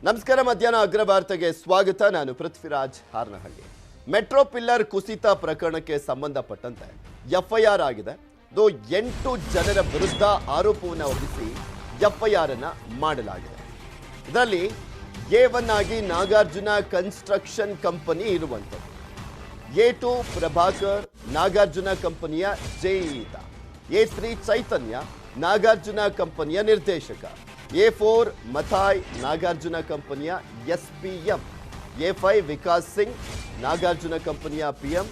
ನಮಸ್ಕಾರ. ಮಧ್ಯಾಹ್ನ ಅಗ್ರವಾರ್ತೆಗೆ ಸ್ವಾಗತ. ನಾನು ಪೃಥ್ವಿರಾಜ್ ಹಾರ್ನಹಳ್ಳಿ. ಮೆಟ್ರೋ ಪಿಲ್ಲರ್ ಕುಸಿತ ಪ್ರಕರಣಕ್ಕೆ ಸಂಬಂಧಪಟ್ಟಂತೆ ಎಫ್ಐಆರ್ ಆಗಿದೆ. 8 ಜನರ ವಿರುದ್ಧ ಆರೋಪವನ್ನು ಹೊರಿಸಿ ಎಫ್ಐಆರ್ ಅನ್ನು ಮಾಡಲಾಗಿದೆ. ಇದರಲ್ಲಿ A1 ಆಗಿ ನಾಗಾರ್ಜುನ ಕನ್ಸ್ಟ್ರಕ್ಷನ್ ಕಂಪನಿ ಇರುವಂಥದ್ದು, A2 ಪ್ರಭಾಕರ್ ನಾಗಾರ್ಜುನ ಕಂಪನಿಯ ಜೆಇ, A3 ಚೈತನ್ಯ ನಾಗಾರ್ಜುನ ಕಂಪನಿಯ ನಿರ್ದೇಶಕ, A4 ಮಥಾಯ್ ನಾಗಾರ್ಜುನ ಕಂಪನಿಯ SPM, A5 ವಿಕಾಸ್ ಸಿಂಗ್ ನಾಗಾರ್ಜುನ ಕಂಪನಿಯ PM,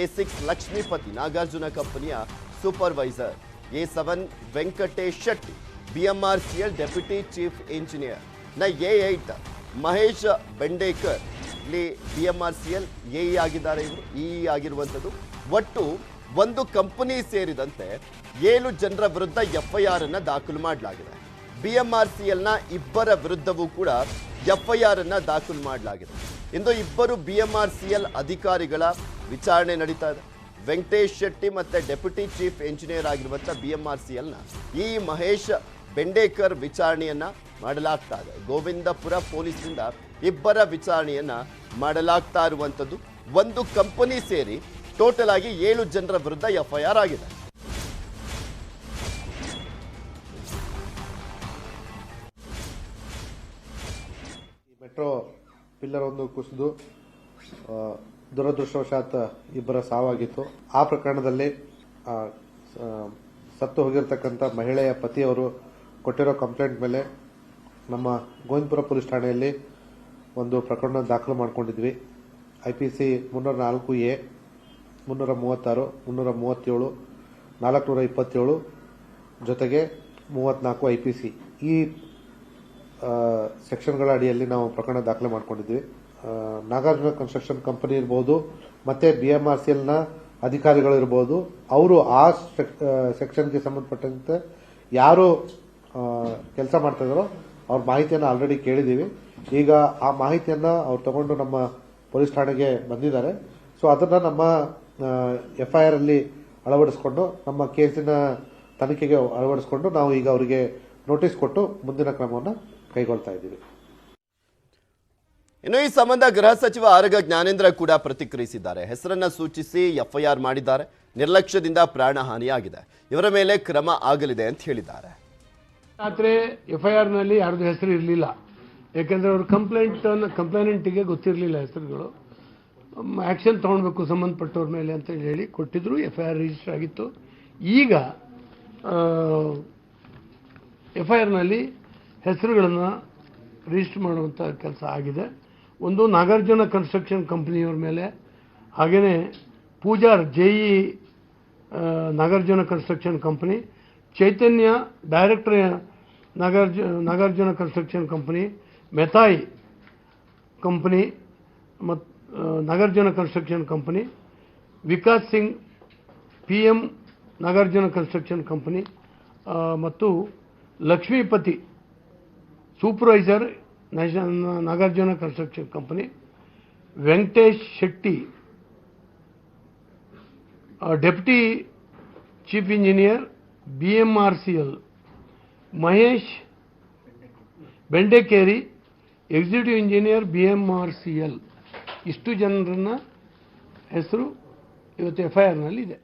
A6 ಲಕ್ಷ್ಮೀಪತಿ ನಾಗಾರ್ಜುನ ಕಂಪನಿಯ supervisor, A7 Venkatesh Shetty BMRCL deputy chief engineer, A8 Mahesh Bendekar ಇಲ್ಲಿ BMRCL AE ಆಗಿದ್ದಾರೆ, ಇವರು EE ಆಗಿರುವಂಥದ್ದು. ಒಟ್ಟು ಒಂದು ಕಂಪನಿ ಸೇರಿದಂತೆ 7 ಜನರ ವಿರುದ್ಧ ಎಫ್ಐಆರ್ ಅನ್ನು ದಾಖಲು ಮಾಡಲಾಗಿದೆ. BMRCLನ ಇಬ್ಬರ ವಿರುದ್ಧವೂ ಕೂಡ ಎಫ್ಐಆರ್ ಅನ್ನು ದಾಖಲು ಮಾಡಲಾಗಿದೆ. ಇಂದು ಇಬ್ಬರು BMRCL ಅಧಿಕಾರಿಗಳ ವಿಚಾರಣೆ ನಡೀತಾ ಇದೆ. ವೆಂಕಟೇಶ್ ಶೆಟ್ಟಿ ಮತ್ತು ಡೆಪ್ಯೂಟಿ ಚೀಫ್ ಇಂಜಿನಿಯರ್ ಆಗಿರುವಂಥ BMRCLನ ಈ ಮಹೇಶ್ ಬೆಂಡೇಕರ್ ವಿಚಾರಣೆಯನ್ನ ಮಾಡಲಾಗ್ತಾ ಇದೆ. ಗೋವಿಂದಪುರ ಪೊಲೀಸ್ನಿಂದ ಇಬ್ಬರ ವಿಚಾರಣೆಯನ್ನ ಮಾಡಲಾಗ್ತಾ ಇರುವಂಥದ್ದು. ಒಂದು ಕಂಪನಿ ಸೇರಿ ಟೋಟಲ್ ಆಗಿ 7 ಜನರ ವಿರುದ್ಧ ಎಫ್ಐಆರ್ ಆಗಿದೆ. ಮೆಟ್ರೋ ಪಿಲ್ಲರ್ ಒಂದು ಕುಸಿದು ದುರದೃಷ್ಟವಶಾತ್ ಇಬ್ಬರ ಸಾವಾಗಿತ್ತು. ಆ ಪ್ರಕರಣದಲ್ಲಿ ಸತ್ತು ಹೋಗಿರ್ತಕ್ಕಂಥ ಮಹಿಳೆಯ ಪತಿಯವರು ಕೊಟ್ಟಿರೋ ಕಂಪ್ಲೇಂಟ್ ಮೇಲೆ ನಮ್ಮ ಗೋವಿಂದಪುರ ಪೊಲೀಸ್ ಠಾಣೆಯಲ್ಲಿ ಒಂದು ಪ್ರಕರಣ ದಾಖಲು ಮಾಡಿಕೊಂಡಿದ್ವಿ. IPC 304A, 336, 337, 427 ಜೊತೆಗೆ 34 IPC ಈ ಸೆಕ್ಷನ್ಗಳ ಅಡಿಯಲ್ಲಿ ನಾವು ಪ್ರಕರಣ ದಾಖಲೆ ಮಾಡಿಕೊಂಡಿದ್ವಿ. ನಾಗಾರ್ಜುನ ಕನ್ಸ್ಟ್ರಕ್ಷನ್ ಕಂಪನಿ ಇರಬಹುದು ಮತ್ತೆ BMRCLನ ಅಧಿಕಾರಿಗಳಿರ್ಬೋದು, ಅವರು ಆ ಸೆಕ್ಷನ್ಗೆ ಸಂಬಂಧಪಟ್ಟಂತೆ ಯಾರು ಕೆಲಸ ಮಾಡ್ತಾ ಇದ್ದಾರೋ ಅವ್ರ ಮಾಹಿತಿಯನ್ನು ಆಲ್ರೆಡಿ ಕೇಳಿದ್ದೀವಿ. ಈಗ ಆ ಮಾಹಿತಿಯನ್ನ ಅವ್ರು ತಗೊಂಡು ನಮ್ಮ ಪೊಲೀಸ್ ಠಾಣೆಗೆ ಬಂದಿದ್ದಾರೆ. ಸೊ ಅದನ್ನ ನಮ್ಮ FIR ಅಲ್ಲಿ ಅಳವಡಿಸಿಕೊಂಡು ನಮ್ಮ ಕೇಸಿನ ತನಿಖೆಗೆ ಅಳವಡಿಸಿಕೊಂಡು ನಾವು ಈಗ ಅವರಿಗೆ ನೋಟಿಸ್ ಕೊಟ್ಟು ಮುಂದಿನ ಕ್ರಮವನ್ನು ಕೈಗೊಳ್ತಾ ಇದ್ದೀವಿ. ಇನ್ನು ಈ ಸಂಬಂಧ ಗೃಹ ಸಚಿವ ಆರಗ ಜ್ಞಾನೇಂದ್ರ ಕೂಡ ಪ್ರತಿಕ್ರಿಯಿಸಿದ್ದಾರೆ. ಹೆಸರನ್ನ ಸೂಚಿಸಿ ಎಫ್ಐಆರ್ ಮಾಡಿದ್ದಾರೆ. ನಿರ್ಲಕ್ಷ್ಯದಿಂದ ಪ್ರಾಣ ಹಾನಿಯಾಗಿದೆ, ಇವರ ಮೇಲೆ ಕ್ರಮ ಆಗಲಿದೆ ಅಂತ ಹೇಳಿದ್ದಾರೆ. ಆದರೆ FIRನಲ್ಲಿ ಯಾರ್ದು ಹೆಸರು ಇರಲಿಲ್ಲ, ಯಾಕೆಂದ್ರೆ ಅವರು ಕಂಪ್ಲೇನೆಂಟ್ಗೆ ಗೊತ್ತಿರಲಿಲ್ಲ ಹೆಸರುಗಳು. ಆಕ್ಷನ್ ತಗೊಳ್ಬೇಕು ಸಂಬಂಧಪಟ್ಟವ್ರ ಮೇಲೆ ಅಂತ ಹೇಳಿ ಕೊಟ್ಟಿದ್ರು. FIR ರಿಜಿಸ್ಟರ್ ಆಗಿತ್ತು. ಈಗ FIRನಲ್ಲಿ ಹೆಸರುಗಳನ್ನು ರಿಜಿಸ್ಟರ್ ಮಾಡುವಂಥ ಕೆಲಸ ಆಗಿದೆ. ಒಂದು ನಾಗಾರ್ಜುನ ಕನ್ಸ್ಟ್ರಕ್ಷನ್ ಕಂಪನಿಯವ್ರ ಮೇಲೆ, ಹಾಗೆಯೇ Pujar JE Nagarjuna construction company, Chaitanya director Nagarjuna construction company, ಮೆಥಾಯ್ ಕಂಪನಿ ಮತ್ತು Nagarjuna construction company, Vikas Singh PM Nagarjuna construction company ಮತ್ತು Lakshmipathi supervisor Nagarjuna construction company, Venkatesh Shetty deputy chief engineer BMRCL, Mahesh Bendekeri executive engineer BMRCL, ಇಷ್ಟು ಜನರನ್ನ ಹೆಸರು ಇವತ್ತು FIRನಲ್ಲಿ ಇದೆ.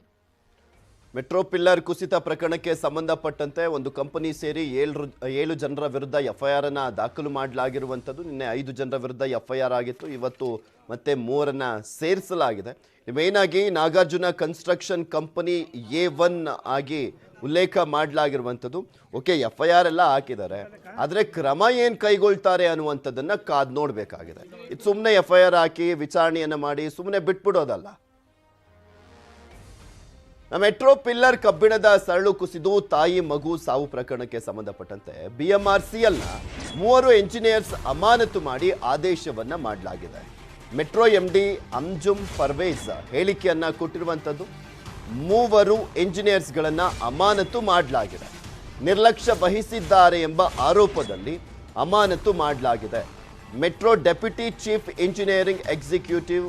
ಮೆಟ್ರೋ ಪಿಲ್ಲರ್ ಕುಸಿತ ಪ್ರಕರಣಕ್ಕೆ ಸಂಬಂಧಪಟ್ಟಂತೆ ಒಂದು ಕಂಪನಿ ಸೇರಿ 7 ಜನರ ವಿರುದ್ಧ ಎಫ್ಐಆರ್ ಅನ್ನ ದಾಖಲು ಮಾಡಲಾಗಿರುವಂಥದ್ದು. ನಿನ್ನೆ 5 ಜನರ ವಿರುದ್ಧ ಎಫ್ಐಆರ್ ಆಗಿತ್ತು. ಇವತ್ತು ಮತ್ತೆ 3ರನ್ನ ಸೇರಿಸಲಾಗಿದೆ. ಮೇನ್ ಆಗಿ ನಾಗಾರ್ಜುನ ಕನ್ಸ್ಟ್ರಕ್ಷನ್ ಕಂಪನಿ A1 ಆಗಿ ಉಲ್ಲೇಖ ಮಾಡಲಾಗಿರುವಂಥದ್ದು. ಓಕೆ, FIR ಎಲ್ಲ ಹಾಕಿದ್ದಾರೆ, ಆದರೆ ಕ್ರಮ ಏನು ಕೈಗೊಳ್ತಾರೆ ಅನ್ನುವಂಥದ್ದನ್ನು ಕಾದು ನೋಡಬೇಕಾಗಿದೆ. ಇದು ಸುಮ್ಮನೆ FIR ಹಾಕಿ ವಿಚಾರಣೆಯನ್ನು ಮಾಡಿ ಸುಮ್ಮನೆ ಬಿಟ್ಬಿಡೋದಲ್ಲ. ಮೆಟ್ರೋ ಪಿಲ್ಲರ್ ಕಬ್ಬಿಣದ ಸರಳು ಕುಸಿದು ತಾಯಿ ಮಗು ಸಾವು ಪ್ರಕರಣಕ್ಕೆ ಸಂಬಂಧಪಟ್ಟಂತೆ BMRCLನ 3 ಎಂಜಿನಿಯರ್ಸ್ ಅಮಾನತು ಮಾಡಿ ಆದೇಶವನ್ನ ಮಾಡಲಾಗಿದೆ. ಮೆಟ್ರೋ MD ಅಂಜುಮ್ ಪರ್ವೇಜ್ ಹೇಳಿಕೆಯನ್ನ ಕೊಟ್ಟಿರುವಂಥದ್ದು. 3 ಎಂಜಿನಿಯರ್ಸ್ಗಳನ್ನ ಅಮಾನತು ಮಾಡಲಾಗಿದೆ. ನಿರ್ಲಕ್ಷ್ಯ ವಹಿಸಿದ್ದಾರೆ ಎಂಬ ಆರೋಪದಲ್ಲಿ ಅಮಾನತು ಮಾಡಲಾಗಿದೆ. Metro deputy chief engineering executive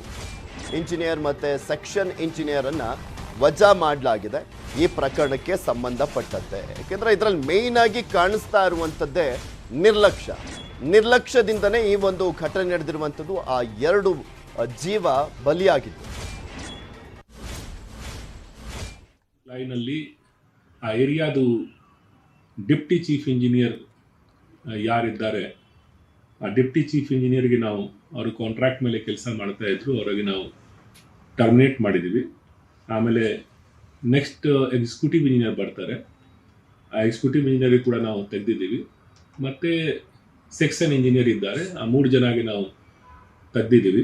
engineer ಮತ್ತೆ ಸೆಕ್ಷನ್ ಇಂಜಿನಿಯರ್ ಅನ್ನ ವಜಾ ಮಾಡಲಾಗಿದೆ ಈ ಪ್ರಕರಣಕ್ಕೆ ಸಂಬಂಧಪಟ್ಟಂತೆ. ಯಾಕೆಂದ್ರೆ ಇದರಲ್ಲಿ ಮೇನ್ ಆಗಿ ಕಾಣಿಸ್ತಾ ಇರುವಂಥದ್ದೇ ನಿರ್ಲಕ್ಷ್ಯ. ನಿರ್ಲಕ್ಷ್ಯದಿಂದನೇ ಈ ಒಂದು ಘಟನೆ ನಡೆದಿರುವಂಥದ್ದು. ಆ 2 ಜೀವ ಬಲಿಯಾಗಿದ್ದು. ಲೈನಲ್ಲಿ ಆ ಏರಿಯಾದು ಡಿಪ್ಟಿ ಚೀಫ್ ಇಂಜಿನಿಯರ್ ಯಾರಿದ್ದಾರೆ, ಆ ಡಿಪ್ಟಿ ಚೀಫ್ ಇಂಜಿನಿಯರ್ಗೆ ನಾವು ಅವರು ಕಾಂಟ್ರಾಕ್ಟ್ ಮೇಲೆ ಕೆಲಸ ಮಾಡ್ತಾ ಇದ್ರು, ಅವರಿಗೆ ನಾವು ಟರ್ಮಿನೇಟ್ ಮಾಡಿದ್ದೀವಿ. ಆಮೇಲೆ ನೆಕ್ಸ್ಟ್ ಎಕ್ಸಿಕ್ಯೂಟಿವ್ ಇಂಜಿನಿಯರ್ ಬರ್ತಾರೆ, ಆ ಎಕ್ಸಿಕ್ಯೂಟಿವ್ ಇಂಜಿನಿಯರಿಗೆ ಕೂಡ ನಾವು ತೆಗೆದಿದ್ದೀವಿ. ಮತ್ತು ಸೆಕ್ಷನ್ ಇಂಜಿನಿಯರ್ ಇದ್ದಾರೆ, ಆ 3 ಜನಗೆ ನಾವು ತೆಗೆದಿದ್ದೀವಿ.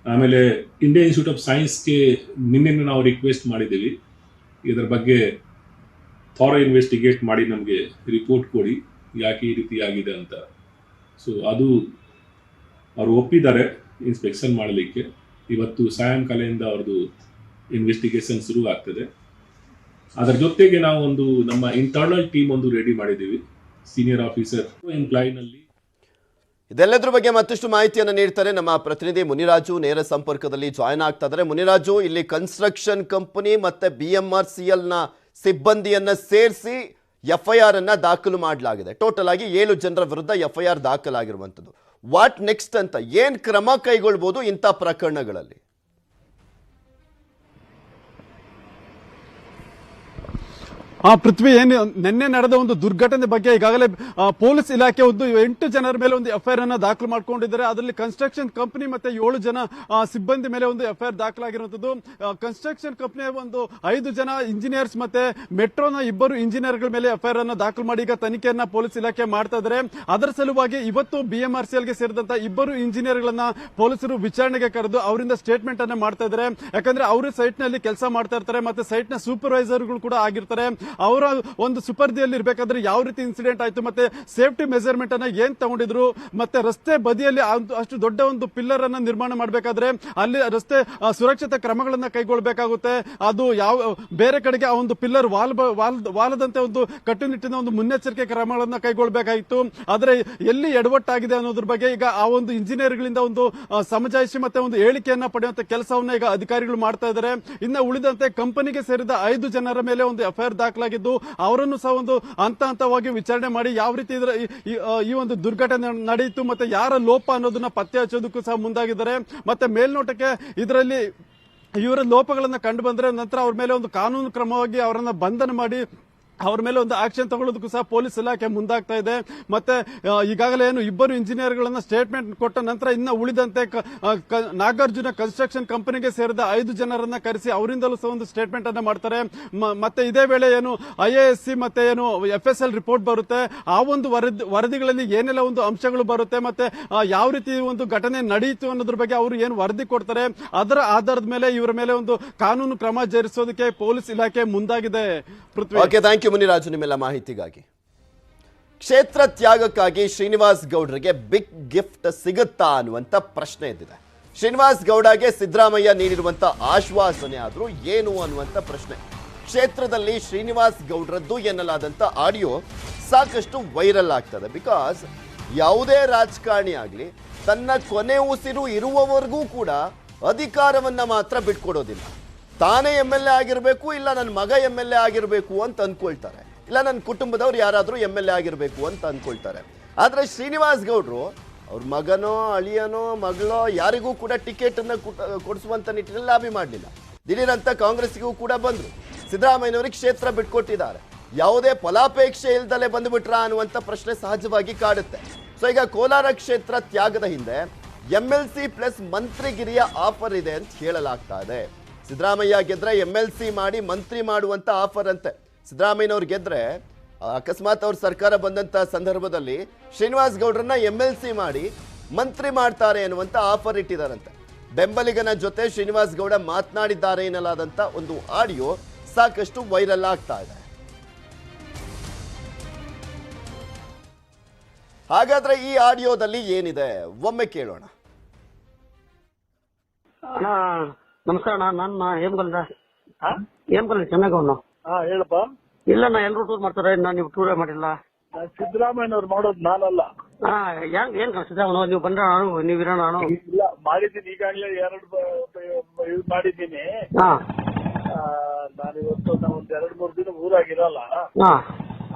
ಆಮೇಲೆ ಇಂಡಿಯನ್ ಇನ್ಸ್ಟಿಟ್ಯೂಟ್ ಆಫ್ ಸೈನ್ಸ್ಗೆ ನಿನ್ನೆ ನಾವು ರಿಕ್ವೆಸ್ಟ್ ಮಾಡಿದ್ದೀವಿ, ಇದರ ಬಗ್ಗೆ ಥಾರೋ ಇನ್ವೆಸ್ಟಿಗೇಟ್ ಮಾಡಿ ನಮಗೆ ರಿಪೋರ್ಟ್ ಕೊಡಿ ಯಾಕೆ ಈ ರೀತಿ ಆಗಿದೆ ಅಂತ. ಸೊ ಅದು ಅವರು ಒಪ್ಪಿದ್ದಾರೆ ಇನ್ಸ್ಪೆಕ್ಷನ್ ಮಾಡಲಿಕ್ಕೆ. ಇವತ್ತು ಸಾಯಂಕಾಲದಿಂದ ಅವ್ರದ್ದು ಇನ್ವೆಸ್ಟಿಗೇಷನ್ ಶುರು ಆಗ್ತದೆ. ಅದರ ಜೊತೆಗೆ ನಾವು ನಮ್ಮ ಇಂಟರ್ನಲ್ ಟೀಮ್ ರೆಡಿ ಮಾಡಿದ್ದೀವಿ, ಸೀನಿಯರ್ ಆಫೀಸರ್ ಎಂಪ್ಲಾಯಿನಲ್ಲಿ. ಇದೆಲ್ಲದ್ರ ಬಗ್ಗೆ ಮತ್ತಷ್ಟು ಮಾಹಿತಿಯನ್ನು ನೀಡ್ತಾರೆ ನಮ್ಮ ಪ್ರತಿನಿಧಿ ಮುನಿರಾಜು, ನೇರ ಸಂಪರ್ಕದಲ್ಲಿ ಜಾಯ್ನ್ ಆಗ್ತಾ ಇದ್ದಾರೆ. ಮುನಿರಾಜು, ಇಲ್ಲಿ ಕನ್ಸ್ಟ್ರಕ್ಷನ್ ಕಂಪನಿ ಮತ್ತೆ BMRCL ನ ಸಿಬ್ಬಂದಿಯನ್ನ ಸೇರಿಸಿ FIR ಅನ್ನ ದಾಖಲು ಮಾಡಲಾಗಿದೆ. ಟೋಟಲ್ ಆಗಿ 7 ಜನರ ವಿರುದ್ಧ FIR ದಾಖಲಾಗಿರುವಂಥದ್ದು. ವಾಟ್ ನೆಕ್ಸ್ಟ್ ಅಂತ ಏನ್ ಕ್ರಮ ಕೈಗೊಳ್ಬಹುದು ಇಂಥ ಪ್ರಕರಣಗಳಲ್ಲಿ? ಪೃಥ್ವಿ, ಏನು ನಿನ್ನೆ ನಡೆದ ಒಂದು ದುರ್ಘಟನೆ ಬಗ್ಗೆ ಈಗಾಗಲೇ ಪೊಲೀಸ್ ಇಲಾಖೆ 8 ಜನರ ಮೇಲೆ ಒಂದು FIR ಅನ್ನ ದಾಖಲು ಮಾಡಿಕೊಂಡಿದ್ದಾರೆ. ಅದರಲ್ಲಿ ಕನ್ಸ್ಟ್ರಕ್ಷನ್ ಕಂಪನಿ ಮತ್ತೆ 7 ಜನ ಸಿಬ್ಬಂದಿ ಮೇಲೆ ಒಂದು FIR ದಾಖಲಾಗಿರುವಂತದ್ದು. ಕನ್ಸ್ಟ್ರಕ್ಷನ್ ಕಂಪನಿಯ 5 ಜನ ಇಂಜಿನಿಯರ್ಸ್ ಮತ್ತೆ ಮೆಟ್ರೋನ 2 ಇಂಜಿನಿಯರ್ಗಳ ಮೇಲೆ FIR ಅನ್ನ ದಾಖಲು ಮಾಡಿ ಈಗ ತನಿಖೆಯನ್ನ ಪೊಲೀಸ್ ಇಲಾಖೆ ಮಾಡ್ತಾ ಇದ್ದಾರೆ. ಅದರ ಸಲುವಾಗಿ ಇವತ್ತು BMRCLಗೆ ಸೇರಿದಂತ 2 ಇಂಜಿನಿಯರ್ಗಳನ್ನ ಪೊಲೀಸರು ವಿಚಾರಣೆಗೆ ಕರೆದು ಅವರಿಂದ ಸ್ಟೇಟ್ಮೆಂಟ್ ಅನ್ನ ಮಾಡ್ತಾ ಇದ್ದಾರೆ. ಯಾಕಂದ್ರೆ ಅವರು ಸೈಟ್ ನಲ್ಲಿ ಕೆಲಸ ಮಾಡ್ತಾ ಇರ್ತಾರೆ, ಮತ್ತೆ ಸೈಟ್ ನ ಸೂಪರ್ವೈಸರ್ಗಳು ಕೂಡ ಆಗಿರ್ತಾರೆ. ಅವರ ಒಂದು ಸುಪರ್ದಿಯಲ್ಲಿ ಇರಬೇಕಾದ್ರೆ ಯಾವ ರೀತಿ ಇನ್ಸಿಡೆಂಟ್ ಆಯ್ತು, ಮತ್ತೆ ಸೇಫ್ಟಿ ಮೆಜರ್ಮೆಂಟ್ ಅನ್ನ ಏನ್ ತಗೊಂಡಿದ್ರು, ಮತ್ತೆ ರಸ್ತೆ ಬದಿಯಲ್ಲಿ ಅಷ್ಟು ದೊಡ್ಡ ಒಂದು ಪಿಲ್ಲರ್ ಅನ್ನ ನಿರ್ಮಾಣ ಮಾಡಬೇಕಾದ್ರೆ ಅಲ್ಲಿ ರಸ್ತೆ ಸುರಕ್ಷತಾ ಕ್ರಮಗಳನ್ನ ಕೈಗೊಳ್ಳಬೇಕಾಗುತ್ತೆ. ಅದು ಯಾವ ಬೇರೆ ಕಡೆಗೆ ಆ ಒಂದು ಪಿಲ್ಲರ್ ವಾಲದಂತೆ ಒಂದು ಕಟ್ಟುನಿಟ್ಟಿನ ಒಂದು ಮುನ್ನೆಚ್ಚರಿಕೆ ಕ್ರಮಗಳನ್ನ ಕೈಗೊಳ್ಳಬೇಕಾಗಿತ್ತು. ಆದ್ರೆ ಎಲ್ಲಿ ಎಡವಟ್ಟಾಗಿದೆ ಅನ್ನೋದ್ರ ಬಗ್ಗೆ ಈಗ ಆ ಒಂದು ಇಂಜಿನಿಯರ್ಗಳಿಂದ ಒಂದು ಸಮಜಾಯಿಷಿ ಮತ್ತೆ ಒಂದು ಹೇಳಿಕೆಯನ್ನ ಪಡೆಯುವಂತ ಕೆಲಸವನ್ನ ಈಗ ಅಧಿಕಾರಿಗಳು ಮಾಡ್ತಾ ಇದ್ದಾರೆ. ಇನ್ನು ಉಳಿದಂತೆ ಕಂಪನಿಗೆ ಸೇರಿದ 5 ಜನರ ಮೇಲೆ ಒಂದು FIR ದಾಖಲಾಗಿದ್ದು ಅವರನ್ನು ಸಹ ಒಂದು ಹಂತವಾಗಿ ವಿಚಾರಣೆ ಮಾಡಿ ಯಾವ ರೀತಿ ಈ ಒಂದು ದುರ್ಘಟನೆ ನಡೆಯಿತು ಮತ್ತೆ ಯಾರ ಲೋಪ ಅನ್ನೋದನ್ನ ಪತ್ತೆ ಹಚ್ಚೋದಕ್ಕೂ ಸಹ ಮುಂದಾಗಿದ್ದಾರೆ. ಮತ್ತೆ ಮೇಲ್ನೋಟಕ್ಕೆ ಇದರಲ್ಲಿ ಇವರ ಲೋಪಗಳನ್ನ ಕಂಡು ಬಂದ್ರೆ ನಂತರ ಅವ್ರ ಮೇಲೆ ಒಂದು ಕಾನೂನು ಕ್ರಮವಾಗಿ ಅವರನ್ನ ಬಂಧನ ಮಾಡಿ ಅವ್ರ ಮೇಲೆ ಒಂದು ಆಕ್ಷನ್ ತಗೊಳ್ಳೋದಕ್ಕೂ ಸಹ ಪೊಲೀಸ್ ಇಲಾಖೆ ಮುಂದಾಗ್ತಾ ಇದೆ. ಮತ್ತೆ ಈಗಾಗಲೇ ಏನು 2 ಇಂಜಿನಿಯರ್ಗಳನ್ನ ಸ್ಟೇಟ್ಮೆಂಟ್ ಕೊಟ್ಟ ನಂತರ ಇನ್ನು ಉಳಿದಂತೆ ನಾಗಾರ್ಜುನ ಕನ್ಸ್ಟ್ರಕ್ಷನ್ ಕಂಪನಿಗೆ ಸೇರಿದ 5 ಜನರನ್ನ ಕರೆಸಿ ಅವರಿಂದಲೂ ಸಹ ಒಂದು ಸ್ಟೇಟ್ಮೆಂಟ್ ಅನ್ನ ಮಾಡ್ತಾರೆ. ಮತ್ತೆ ಇದೇ ವೇಳೆ ಏನು IASC ಮತ್ತೆ ಏನು FSL ರಿಪೋರ್ಟ್ ಬರುತ್ತೆ, ಆ ಒಂದು ವರದಿಗಳಲ್ಲಿ ಏನೆಲ್ಲ ಒಂದು ಅಂಶಗಳು ಬರುತ್ತೆ, ಮತ್ತೆ ಯಾವ ರೀತಿ ಒಂದು ಘಟನೆ ನಡೆಯಿತು ಅನ್ನೋದ್ರ ಬಗ್ಗೆ ಅವರು ಏನು ವರದಿ ಕೊಡ್ತಾರೆ, ಅದರ ಆಧಾರದ ಮೇಲೆ ಇವರ ಮೇಲೆ ಒಂದು ಕಾನೂನು ಕ್ರಮ ಜರುಗಿಸೋದಕ್ಕೆ ಪೊಲೀಸ್ ಇಲಾಖೆ ಮುಂದಾಗಿದೆ. ಪೃಥ್ವಿ, ಮುನಿರಾಜು, ನಿಮ್ಮೆಲ್ಲ ಮಾಹಿತಿಗಾಗಿ. ಕ್ಷೇತ್ರ ತ್ಯಾಗಕ್ಕಾಗಿ ಶ್ರೀನಿವಾಸ್ ಗೌಡ್ರಿಗೆ ಬಿಗ್ ಗಿಫ್ಟ್ ಸಿಗುತ್ತಾ ಅನ್ನುವಂತ ಪ್ರಶ್ನೆ ಎದ್ದಿದೆ. ಶ್ರೀನಿವಾಸ್ ಗೌಡಗೆ ಸಿದ್ದರಾಮಯ್ಯ ನೀಡಿರುವಂತ ಆಶ್ವಾಸನೆ ಆದ್ರೂ ಏನು ಅನ್ನುವಂತ ಪ್ರಶ್ನೆ. ಕ್ಷೇತ್ರದಲ್ಲಿ ಶ್ರೀನಿವಾಸ್ ಗೌಡ್ರದ್ದು ಎನ್ನಲಾದಂತ ಆಡಿಯೋ ಸಾಕಷ್ಟು ವೈರಲ್ ಆಗ್ತದೆ. ಬಿಕಾಸ್ ಯಾವುದೇ ರಾಜಕಾರಣಿ ಆಗಲಿ ತನ್ನ ಕೊನೆ ಉಸಿರು ಇರುವವರೆಗೂ ಕೂಡ ಅಧಿಕಾರವನ್ನ ಮಾತ್ರ ಬಿಟ್ಕೊಡೋದಿಲ್ಲ. ತಾನೇ MLA ಆಗಿರಬೇಕು, ಇಲ್ಲ ನನ್ನ ಮಗ MLA ಆಗಿರಬೇಕು ಅಂತ ಅನ್ಕೊಳ್ತಾರೆ, ಇಲ್ಲ ನನ್ನ ಕುಟುಂಬದವ್ರು ಯಾರಾದರೂ MLA ಆಗಿರಬೇಕು ಅಂತ ಅನ್ಕೊಳ್ತಾರೆ. ಆದರೆ ಶ್ರೀನಿವಾಸ್ ಗೌಡ್ರು ಅವ್ರ ಮಗನೋ ಅಳಿಯನೋ ಮಗಳೋ ಯಾರಿಗೂ ಕೂಡ ಟಿಕೆಟ್ ಅನ್ನ ಕೊಡಿಸುವಂತ ನಿಟ್ಟಿನಲ್ಲಿ ಲಾಬಿ ಮಾಡಲಿಲ್ಲ. ದಿಢೀರಂತ ಕಾಂಗ್ರೆಸ್ಗೂ ಕೂಡ ಬಂದ್ರು. ಸಿದ್ದರಾಮಯ್ಯನವರಿಗೆ ಕ್ಷೇತ್ರ ಬಿಟ್ಕೊಟ್ಟಿದ್ದಾರೆ. ಯಾವುದೇ ಫಲಾಪೇಕ್ಷೆ ಇಲ್ದಲೆ ಬಂದುಬಿಟ್ರ ಅನ್ನುವಂಥ ಪ್ರಶ್ನೆ ಸಹಜವಾಗಿ ಕಾಡುತ್ತೆ. ಸೊ ಈಗ ಕೋಲಾರ ಕ್ಷೇತ್ರ ತ್ಯಾಗದ ಹಿಂದೆ MLC ಪ್ಲಸ್ ಮಂತ್ರಿಗಿರಿಯ ಆಫರ್ ಇದೆ ಅಂತ ಹೇಳಲಾಗ್ತಾ ಇದೆ. ಸಿದ್ದರಾಮಯ್ಯ ಗೆದ್ರೆ MLC ಮಾಡಿ ಮಂತ್ರಿ ಮಾಡುವಂತ ಆಫರ್ ಅಂತೆ. ಸಿದ್ದರಾಮಯ್ಯನವ್ರು ಗೆದ್ರೆ ಅಕಸ್ಮಾತ್ ಅವ್ರ ಸರ್ಕಾರ ಬಂದಂತ ಸಂದರ್ಭದಲ್ಲಿ ಶ್ರೀನಿವಾಸ್ ಗೌಡ್ರನ್ನ MLC ಮಾಡಿ ಮಂತ್ರಿ ಮಾಡ್ತಾರೆ ಅನ್ನುವಂತ ಆಫರ್ ಇಟ್ಟಿದ್ದಾರಂತೆ. ಬೆಂಬಲಿಗನ ಜೊತೆ ಶ್ರೀನಿವಾಸ್ ಗೌಡ ಮಾತನಾಡಿದ್ದಾರೆ ಎನ್ನಲಾದಂತ ಒಂದು ಆಡಿಯೋ ಸಾಕಷ್ಟು ವೈರಲ್ ಆಗ್ತಾ ಇದೆ. ಹಾಗಾದ್ರೆ ಈ ಆಡಿಯೋದಲ್ಲಿ ಏನಿದೆ ಒಮ್ಮೆ ಕೇಳೋಣ. ನಮಸ್ಕಾರ, ನಾನು ಹೇಮಗಲ್ ಚೆನ್ನಗೌಡ. ಹೇಳಪ್ಪ. ಇಲ್ಲ, ಎಲ್ರು ಟೂರ್ ಮಾಡ್ತಾರೆ, ನೀವು ಟೂರೇ ಮಾಡಿಲ್ಲ. ಸಿದ್ದರಾಮಯ್ಯನವ್ರು ಮಾಡೋದು ನಾನಲ್ಲ. ಏನ್ ಸಿದ್ದರಾಮಯ್ಯ ನೀವು ಬಂದ್ರೆ ನಾನು ನೀವಿರೋ ನಾನು ಇಲ್ಲ ಮಾಡಿದ್ದೀನಿ. ಈಗಾಗಲೇ 2 ಮಾಡಿದ್ದೀನಿ. ನಾನಿವತ್ತು ಒಂದ್ 2-3 ದಿನ ಊರಾಗಿರಲ್ಲ.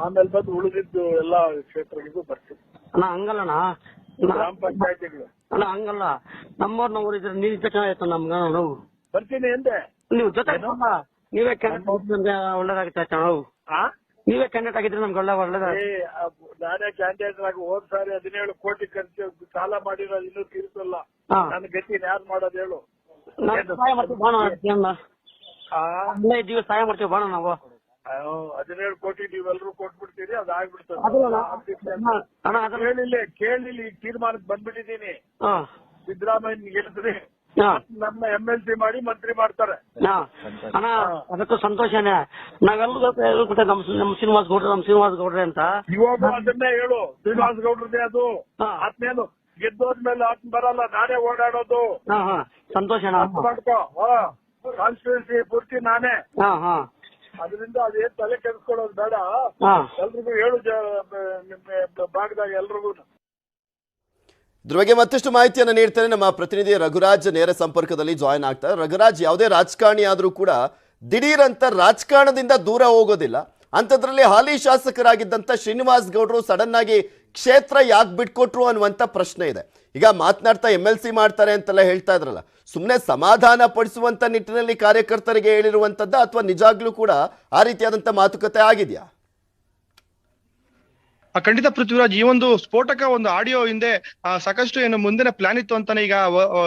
ಆಮೇಲೆ ಬಂದು ಉಳಿದಿದ್ದು ಎಲ್ಲಾ ಕ್ಷೇತ್ರಗಳಿಗೂ ಬರ್ತೀನಿ. ಅಣ್ಣ ಹಂಗಲ್ಲಣ್ಣ ಗ್ರಾಮ ಪಂಚಾಯತಿಗಳು. ಅಣ್ಣ ಹಂಗಲ್ಲ, ನಮ್ಮವ್ರು ನಾವು ಇದ್ರೆ ನೀವ್ ಇದ್ದ ಚೆನ್ನಾಗಿತ್ತು ನಮ್ಗೆ ನಾವು ಬರ್ತೀನಿ ಎಂದೆ ನೀವು ಜೊತೆ ನೀವೇ ಕ್ಯಾಂಡಿಡೇಟ್ ಒಳ್ಳೇದಾಗುತ್ತೆ ನಾವು ನೀವೇ ಕ್ಯಾಂಡಿಡೇಟ್ ಆಗಿದ್ರೆ ನಮ್ಗೆ ಒಳ್ಳೇದಾಗ ನಾನೇ ಕ್ಯಾಂಡಿಡೇಟ್ ಆಗಿ ಹೋದ್ ಸಾರಿ 17 ಕೋಟಿ ಖರ್ಚು ಸಾಲ ಮಾಡಿರೋದು ಇನ್ನೂ ತೀರಿಸಲ್ಲ. ನನ್ನ ಗತಿನ ಯಾರು ಮಾಡೋದು ಹೇಳು? ಸಹಾಯ ಮಾಡ್ತೀವಿ ಬಾಣ, 15 ಸಹಾಯ ಮಾಡ್ತೀವಿ ಬಾಣ ನಾವು. 17 ಕೋಟಿ ನೀವೆಲ್ಲರೂ ಕೊಟ್ಬಿಡ್ತೀರಿ, ಅದಾಗ್ಬಿಡ್ತದೆ. ಕೇಳಿಲ್ಲ ಈಗ ತೀರ್ಮಾನಕ್ಕೆ ಬಂದ್ಬಿಟ್ಟಿದ್ದೀನಿ. ಸಿದ್ದರಾಮಯ್ಯ ಗೆಲ್ಲಿಸ್ರಿ, ನಮ್ಮ MLC ಮಾಡಿ ಮಂತ್ರಿ ಮಾಡ್ತಾರೆ. ಅಣ್ಣ ಅದಕ್ಕೂ ಸಂತೋಷನೇ. ನಾವೆಲ್ಲರೂ ನಮ್ಮ ಶ್ರೀನಿವಾಸ ಗೌಡ್ರೆ ಅಂತ ಇವಾಗ ಅದನ್ನೇ ಹೇಳು, ಶ್ರೀನಿವಾಸ ಗೌಡ್ರದೇ ಅದು. ಆತ್ಮೇನು ಗೆದ್ದೋದ್ಮೇಲೆ ಆತ್ಮ ಬರಲ್ಲ, ನಾನೇ ಓಡಾಡೋದು. ಸಂತೋಷ ಮಾಡ್ಕೋ, ಕಾನ್ಸ್ಟಿಟ್ಯೂನ್ಸಿ ಪೂರ್ತಿ ನಾನೇ. ಅದರಿಂದ ಅದೇನ್ ತಲೆ ಕೆಡಿಸ್ಕೊಳ್ಳೋದು ಬೇಡ. ಎಲ್ರಿಗೂ ಹೇಳು, ನಿಮ್ಮ ಭಾಗದಾಗ ಎಲ್ರಿಗೂ. ಇದ್ರ ಬಗ್ಗೆ ಮತ್ತಷ್ಟು ಮಾಹಿತಿಯನ್ನು ನೀಡ್ತಾರೆ ನಮ್ಮ ಪ್ರತಿನಿಧಿ ರಘುರಾಜ್ ನೇರ ಸಂಪರ್ಕದಲ್ಲಿ ಜಾಯ್ನ್ ಆಗ್ತಾರೆ. ರಘುರಾಜ್, ಯಾವುದೇ ರಾಜಕಾರಣಿ ಆದ್ರೂ ಕೂಡ ದಿಢೀರಂತ ರಾಜಕಾರಣದಿಂದ ದೂರ ಹೋಗೋದಿಲ್ಲ. ಅಂಥದ್ರಲ್ಲಿ ಹಾಲಿ ಶಾಸಕರಾಗಿದ್ದಂಥ ಶ್ರೀನಿವಾಸ್ ಗೌಡ್ರು ಸಡನ್ ಆಗಿ ಕ್ಷೇತ್ರ ಯಾಕೆ ಬಿಟ್ಕೊಟ್ರು ಅನ್ನುವಂಥ ಪ್ರಶ್ನೆ ಇದೆ. ಈಗ ಮಾತನಾಡ್ತಾ MLC ಮಾಡ್ತಾರೆ ಅಂತೆಲ್ಲ ಹೇಳ್ತಾ ಇದ್ರಲ್ಲ, ಸುಮ್ಮನೆ ಸಮಾಧಾನ ಪಡಿಸುವಂತ ನಿಟ್ಟಿನಲ್ಲಿ ಕಾರ್ಯಕರ್ತರಿಗೆ ಹೇಳಿರುವಂತದ್ದ ಅಥವಾ ನಿಜಾಗ್ಲೂ ಕೂಡ ಆ ರೀತಿಯಾದಂಥ ಮಾತುಕತೆ ಆಗಿದೆಯಾ? ಖಂಡಿತ ಪೃಥ್ವಿರಾಜ್, ಈ ಒಂದು ಸ್ಫೋಟಕ ಒಂದು ಆಡಿಯೋ ಹಿಂದೆ ಸಾಕಷ್ಟು ಏನು ಮುಂದಿನ ಪ್ಲಾನ್ ಇತ್ತು ಅಂತಾನೆ ಈಗ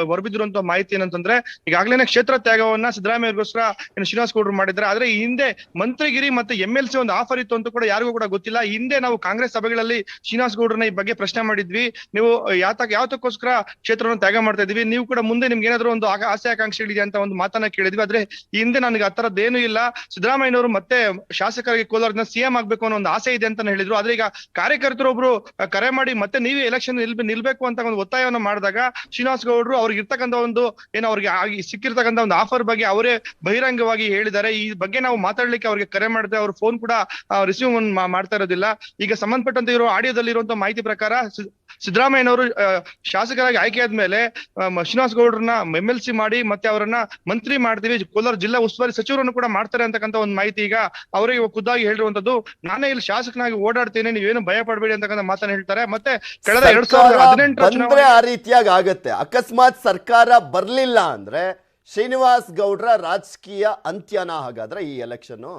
ಹೊರಬಿದ್ದಿರುವಂತ ಮಾಹಿತಿ ಏನಂತಂದ್ರೆ, ಈಗಾಗಲೇ ಕ್ಷೇತ್ರ ತ್ಯಾಗವನ್ನ ಸಿದ್ದರಾಮಯ್ಯಗೋಸ್ಕರ ಏನು ಶ್ರೀನಿವಾಸ್ ಗೌಡ್ರು ಮಾಡಿದ್ರೆ, ಆದ್ರೆ ಈ ಹಿಂದೆ ಮಂತ್ರಿಗಿರಿ ಮತ್ತೆ MLC ಒಂದು ಆಫರ್ ಇತ್ತು ಅಂತ ಕೂಡ ಯಾರಿಗೂ ಕೂಡ ಗೊತ್ತಿಲ್ಲ. ಹಿಂದೆ ನಾವು ಕಾಂಗ್ರೆಸ್ ಸಭೆಗಳಲ್ಲಿ ಶ್ರೀನಿವಾಸ್ ಗೌಡ್ರನ್ನ ಈ ಬಗ್ಗೆ ಪ್ರಶ್ನೆ ಮಾಡಿದ್ವಿ, ನೀವು ಯಾವತ್ತಕ್ಕೋಸ್ಕರ ಕ್ಷೇತ್ರವನ್ನು ತ್ಯಾಗ ಮಾಡ್ತಾ ಇದೀವಿ, ನೀವು ಕೂಡ ಮುಂದೆ ನಿಮ್ಗೆ ಏನಾದ್ರು ಒಂದು ಆಸೆ ಆಕಾಂಕ್ಷೆಗಳಿದೆ ಅಂತ ಒಂದು ಮಾತನ್ನ ಕೇಳಿದ್ವಿ. ಆದ್ರೆ ಈ ಹಿಂದೆ ನನಗೆ ಆ ತರದ್ದೇನು ಇಲ್ಲ, ಸಿದ್ದರಾಮಯ್ಯನವರು ಮತ್ತೆ ಶಾಸಕರಿಗೆ ಕೋಲಾರದಿಂದ CM ಆಗ್ಬೇಕು ಅನ್ನೋ ಒಂದು ಆಸೆ ಇದೆ ಅಂತ ಹೇಳಿದ್ರು. ಆದ್ರೆ ಈಗ ಕಾರ್ಯಕರ್ತರೊಬ್ರು ಕರೆ ಮಾಡಿ ಮತ್ತೆ ನೀವೇ ಎಲೆಕ್ಷನ್ ನಿಲ್ಬೇಕು ಅಂತ ಒಂದು ಒತ್ತಾಯವನ್ನು ಮಾಡಿದಾಗ ಶ್ರೀನಿವಾಸ್ ಗೌಡ್ರು ಅವ್ರಿಗೆ ಇರ್ತಕ್ಕಂಥ ಒಂದು ಏನು ಅವ್ರಿಗೆ ಸಿಕ್ಕಿರ್ತಕ್ಕಂಥ ಒಂದು ಆಫರ್ ಬಗ್ಗೆ ಅವರೇ ಬಹಿರಂಗವಾಗಿ ಹೇಳಿದ್ದಾರೆ. ಈ ಬಗ್ಗೆ ನಾವು ಮಾತಾಡ್ಲಿಕ್ಕೆ ಅವ್ರಿಗೆ ಕರೆ ಮಾಡಿದ್ರೆ ಅವ್ರ ಫೋನ್ ಕೂಡ ರಿಸೀವ್ ಮಾಡ್ತಾ ಇರೋದಿಲ್ಲ. ಈಗ ಸಂಬಂಧಪಟ್ಟಂತೆ ಇರೋ ಆಡಿಯೋದಲ್ಲಿ ಇರುವಂತಹ ಮಾಹಿತಿ ಪ್ರಕಾರ ಸಿದ್ದರಾಮಯ್ಯನವರು ಶಾಸಕರಾಗಿ ಆಯ್ಕೆ ಆದ್ಮೇಲೆ ಶ್ರೀನಿವಾಸ್ ಗೌಡ್ರನ್ನ MLC ಮಾಡಿ ಮತ್ತೆ ಅವರನ್ನ ಮಂತ್ರಿ ಮಾಡ್ತೀವಿ, ಕೋಲಾರ ಜಿಲ್ಲಾ ಉಸ್ತುವಾರಿ ಸಚಿವರನ್ನು ಕೂಡ ಮಾಡ್ತಾರೆ ಅಂತಕ್ಕಂಥ ಒಂದು ಮಾಹಿತಿ ಈಗ ಅವರಿಗೆ ಖುದ್ದಾಗಿ ಹೇಳಿರುವಂತದ್ದು. ನಾನೇ ಇಲ್ಲಿ ಶಾಸಕನಾಗಿ ಓಡಾಡ್ತೇನೆ, ನೀವೇನು ಭಯ ಪಡಬೇಡಿ ಅಂತಕ್ಕಂಥ ಮಾತನ್ನ ಹೇಳ್ತಾರೆ. ಮತ್ತೆ ಕಳೆದ 2018 ಆ ರೀತಿಯಾಗಿ ಆಗತ್ತೆ. ಅಕಸ್ಮಾತ್ ಸರ್ಕಾರ ಬರ್ಲಿಲ್ಲ ಅಂದ್ರೆ ಶ್ರೀನಿವಾಸ್ ಗೌಡ್ರ ರಾಜಕೀಯ ಅಂತ್ಯನ ಹಾಗಾದ್ರೆ ಈ ಎಲೆಕ್ಷನ್?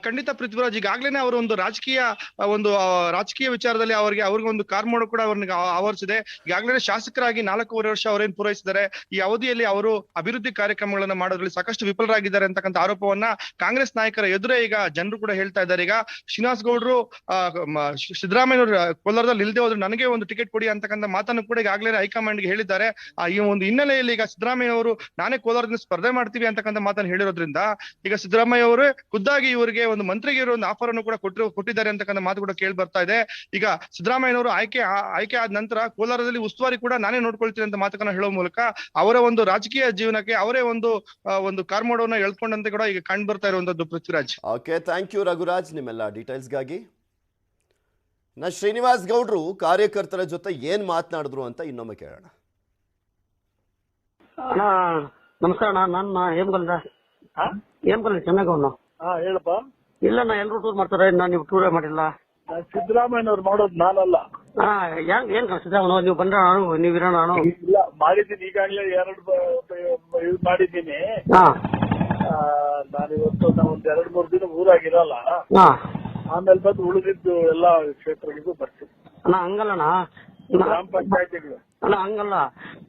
ಖಂಡಿತ ಪೃಥ್ವಿರಾಜ್, ಈಗಾಗಲೇ ಅವರ ಒಂದು ರಾಜಕೀಯ ವಿಚಾರದಲ್ಲಿ ಅವ್ರಿಗೆ ಒಂದು ಕಾರ್ಮೋಡ ಕೂಡ ಅವ್ರಿಗೆ ಆವರಿಸಿದೆ. ಈಗಾಗಲೇ ಶಾಸಕರಾಗಿ 4.5 ವರ್ಷ ಅವರೇನು ಪೂರೈಸಿದ್ದಾರೆ. ಈ ಅವಧಿಯಲ್ಲಿ ಅವರು ಅಭಿವೃದ್ಧಿ ಕಾರ್ಯಕ್ರಮಗಳನ್ನ ಮಾಡೋದ್ರಲ್ಲಿ ಸಾಕಷ್ಟು ವಿಫಲರಾಗಿದ್ದಾರೆ ಅಂತಕ್ಕಂಥ ಆರೋಪವನ್ನ ಕಾಂಗ್ರೆಸ್ ನಾಯಕರ ಎದುರೇ ಈಗ ಜನರು ಕೂಡ ಹೇಳ್ತಾ ಇದ್ದಾರೆ. ಈಗ ಶ್ರೀನಿವಾಸ್ ಗೌಡ್ರು ಸಿದ್ದರಾಮಯ್ಯನವರು ಕೋಲಾರದಲ್ಲಿ ಇಲ್ಲದೆ ಹೋದ್ರೆ ನನಗೆ ಒಂದು ಟಿಕೆಟ್ ಕೊಡಿ ಅಂತಕ್ಕಂಥ ಮಾತನ್ನು ಕೂಡ ಈಗಾಗಲೇ ಹೈಕಮಾಂಡ್ಗೆ ಹೇಳಿದ್ದಾರೆ. ಈ ಒಂದು ಹಿನ್ನೆಲೆಯಲ್ಲಿ ಈಗ ಸಿದ್ದರಾಮಯ್ಯ ಅವರು ನಾನೇ ಕೋಲಾರದಿಂದ ಸ್ಪರ್ಧೆ ಮಾಡ್ತೀವಿ ಅಂತಕ್ಕಂಥ ಮಾತನ್ನು ಹೇಳಿರೋದ್ರಿಂದ ಈಗ ಸಿದ್ದರಾಮಯ್ಯ ಅವರು ಖುದ್ದಾಗಿ ಇವರಿಗೆ ಒಂದು ಮಂತ್ರಿಗೆ ಒಂದು ಆಫರ್ ಅನ್ನು ಕೂಡ ಕೊಟ್ಟಿದ್ದಾರೆ ಅಂತಕ್ಕಂಥ ಮಾತು ಕೂಡ ಕೇಳಿ ಬರ್ತಾ ಇದೆ. ಈಗ ಸಿದ್ದರಾಮಯ್ಯನವರು ಆಯ್ಕೆ ಆದ ನಂತರ ಕೋಲಾರದಲ್ಲಿ ಉಸ್ತುವಾರಿ ಕೂಡ ನಾನೇ ನೋಡ್ಕೊಳ್ತೀನಿ ಅಂತ ಮಾತುಕನ್ನ ಹೇಳುವ ಮೂಲಕ ಅವರ ಒಂದು ರಾಜಕೀಯ ಜೀವನಕ್ಕೆ ಅವರೇ ಒಂದು ಕಾರ್ಮೋಡವನ್ನ ಎಳ್ಕೊಂಡಂತೆ ಕೂಡ ಈಗ ಕಂಡು ಬರ್ತಾ ಇರುವಂತದ್ದು Prithviraj. Okay, thank you Raghuraj ನಿಮ್ಮೆಲ್ಲ ಡೀಟೇಲ್ಸ್ಗಾಗಿ. ಶ್ರೀನಿವಾಸ್ ಗೌಡ್ರು ಕಾರ್ಯಕರ್ತರ ಜೊತೆ ಏನ್ ಮಾತನಾಡಿದ್ರು ಅಂತ ಇನ್ನೊಮ್ಮೆ ಕೇಳೋಣ. ನಮಸ್ಕಾರ, ನಾನು ಹೇಮಗಲ್ ಚೆನ್ನಗೌಡ. ಹೇಳಪ್ಪ. ಇಲ್ಲ, ಎಲ್ರು ಟೂರ್ ಮಾಡ್ತಾರೆ, ನೀವು ಟೂರೇ ಮಾಡಿಲ್ಲ. ಸಿದ್ದರಾಮಯ್ಯನವ್ರು ಮಾಡೋದು ನಾನಲ್ಲ. ಏನ್ ಸಿದ್ದರಾಮಯ್ಯ ನೀವು ಬಂದ್ರೆ ನೀವು ಇರೋಣ? ಇಲ್ಲ, ಮಾಡಿದ್ದೀನಿ, ಈಗಾಗಲೇ 2 ಮಾಡಿದ್ದೀನಿ. ನಾನಿವತ್ತು ಒಂದ್ 2-3 ದಿನ ಊರಾಗಿರಲ್ಲ, ಆಮೇಲೆ ಬಂದು ಉಳಿದಿದ್ದು ಎಲ್ಲಾ ಕ್ಷೇತ್ರಗಳಿಗೂ ಬರ್ತೀನಿ. ಹಂಗಲ್ಲಣ್ಣ, ಗ್ರಾಮ ಪಂಚಾಯತಿಗಳು. ಹಂಗಲ್ಲ,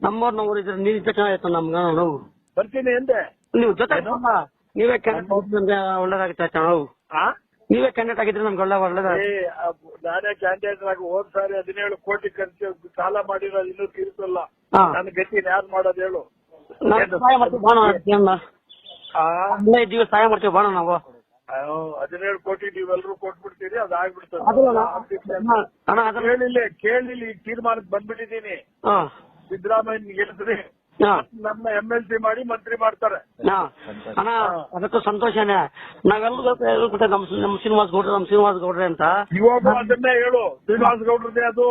ನಮ್ಮವ್ರು ನಾವು ಇದ್ರೆ ನೀವ್ ಇದ್ದ ಚೆನ್ನಾಗಿತ್ತು ನಮ್ಗೆ ನಾವು ಬರ್ತೀನಿ ಎಂದೆ. ನೀವು ಜೊತೆ ನೀವೇ ಕ್ಯಾಂಡಿಡೇಟ್ ಒಳ್ಳೇದಾಗುತ್ತೆ ನಾವು ನೀವೇ ಕ್ಯಾಂಡಿಡೇಟ್ ಆಗಿದ್ರೆ ನಮ್ಗೆ ಒಳ್ಳೇದಾಗ. ನಾನೇ ಕ್ಯಾಂಡಿಡೇಟ್ ಆಗಿ ಹೋದ್ ಸಾರಿ 17 ಕೋಟಿ ಖರ್ಚು ಸಾಲ ಮಾಡಿರೋದು ಇನ್ನೂ ತೀರಿಸಲ್ಲ. ನನ್ನ ಗತಿನ ಯಾರು ಮಾಡೋದು ಹೇಳು? ಸಹಾಯ ಮಾಡ್ತೀವಿ ಬಾಣ, 15 ಸಹಾಯ ಮಾಡ್ತೀವಿ ಬಾಣ ನಾವು. 17 ಕೋಟಿ ನೀವೆಲ್ಲರೂ ಕೊಟ್ಬಿಡ್ತೀರಿ, ಅದಾಗ್ಬಿಡ್ತದೆ. ಕೇಳಿಲ್ಲ ಈಗ ತೀರ್ಮಾನಕ್ಕೆ ಬಂದ್ಬಿಟ್ಟಿದ್ದೀನಿ. ಸಿದ್ದರಾಮಯ್ಯ ಗೆಲ್ಲಿಸ್ರಿ, ನಮ್ಮ MLC ಮಾಡಿ ಮಂತ್ರಿ ಮಾಡ್ತಾರೆ. ಅಣ್ಣ ಅದಕ್ಕೂ ಸಂತೋಷನೇ. ನಾವೆಲ್ಲರೂ ನಮ್ಮ ಶ್ರೀನಿವಾಸ ಗೌಡ್ರೆ ಅಂತ ಇವಾಗ ಅದನ್ನೇ ಹೇಳು, ಶ್ರೀನಿವಾಸ ಗೌಡ್ರದೇ ಅದು.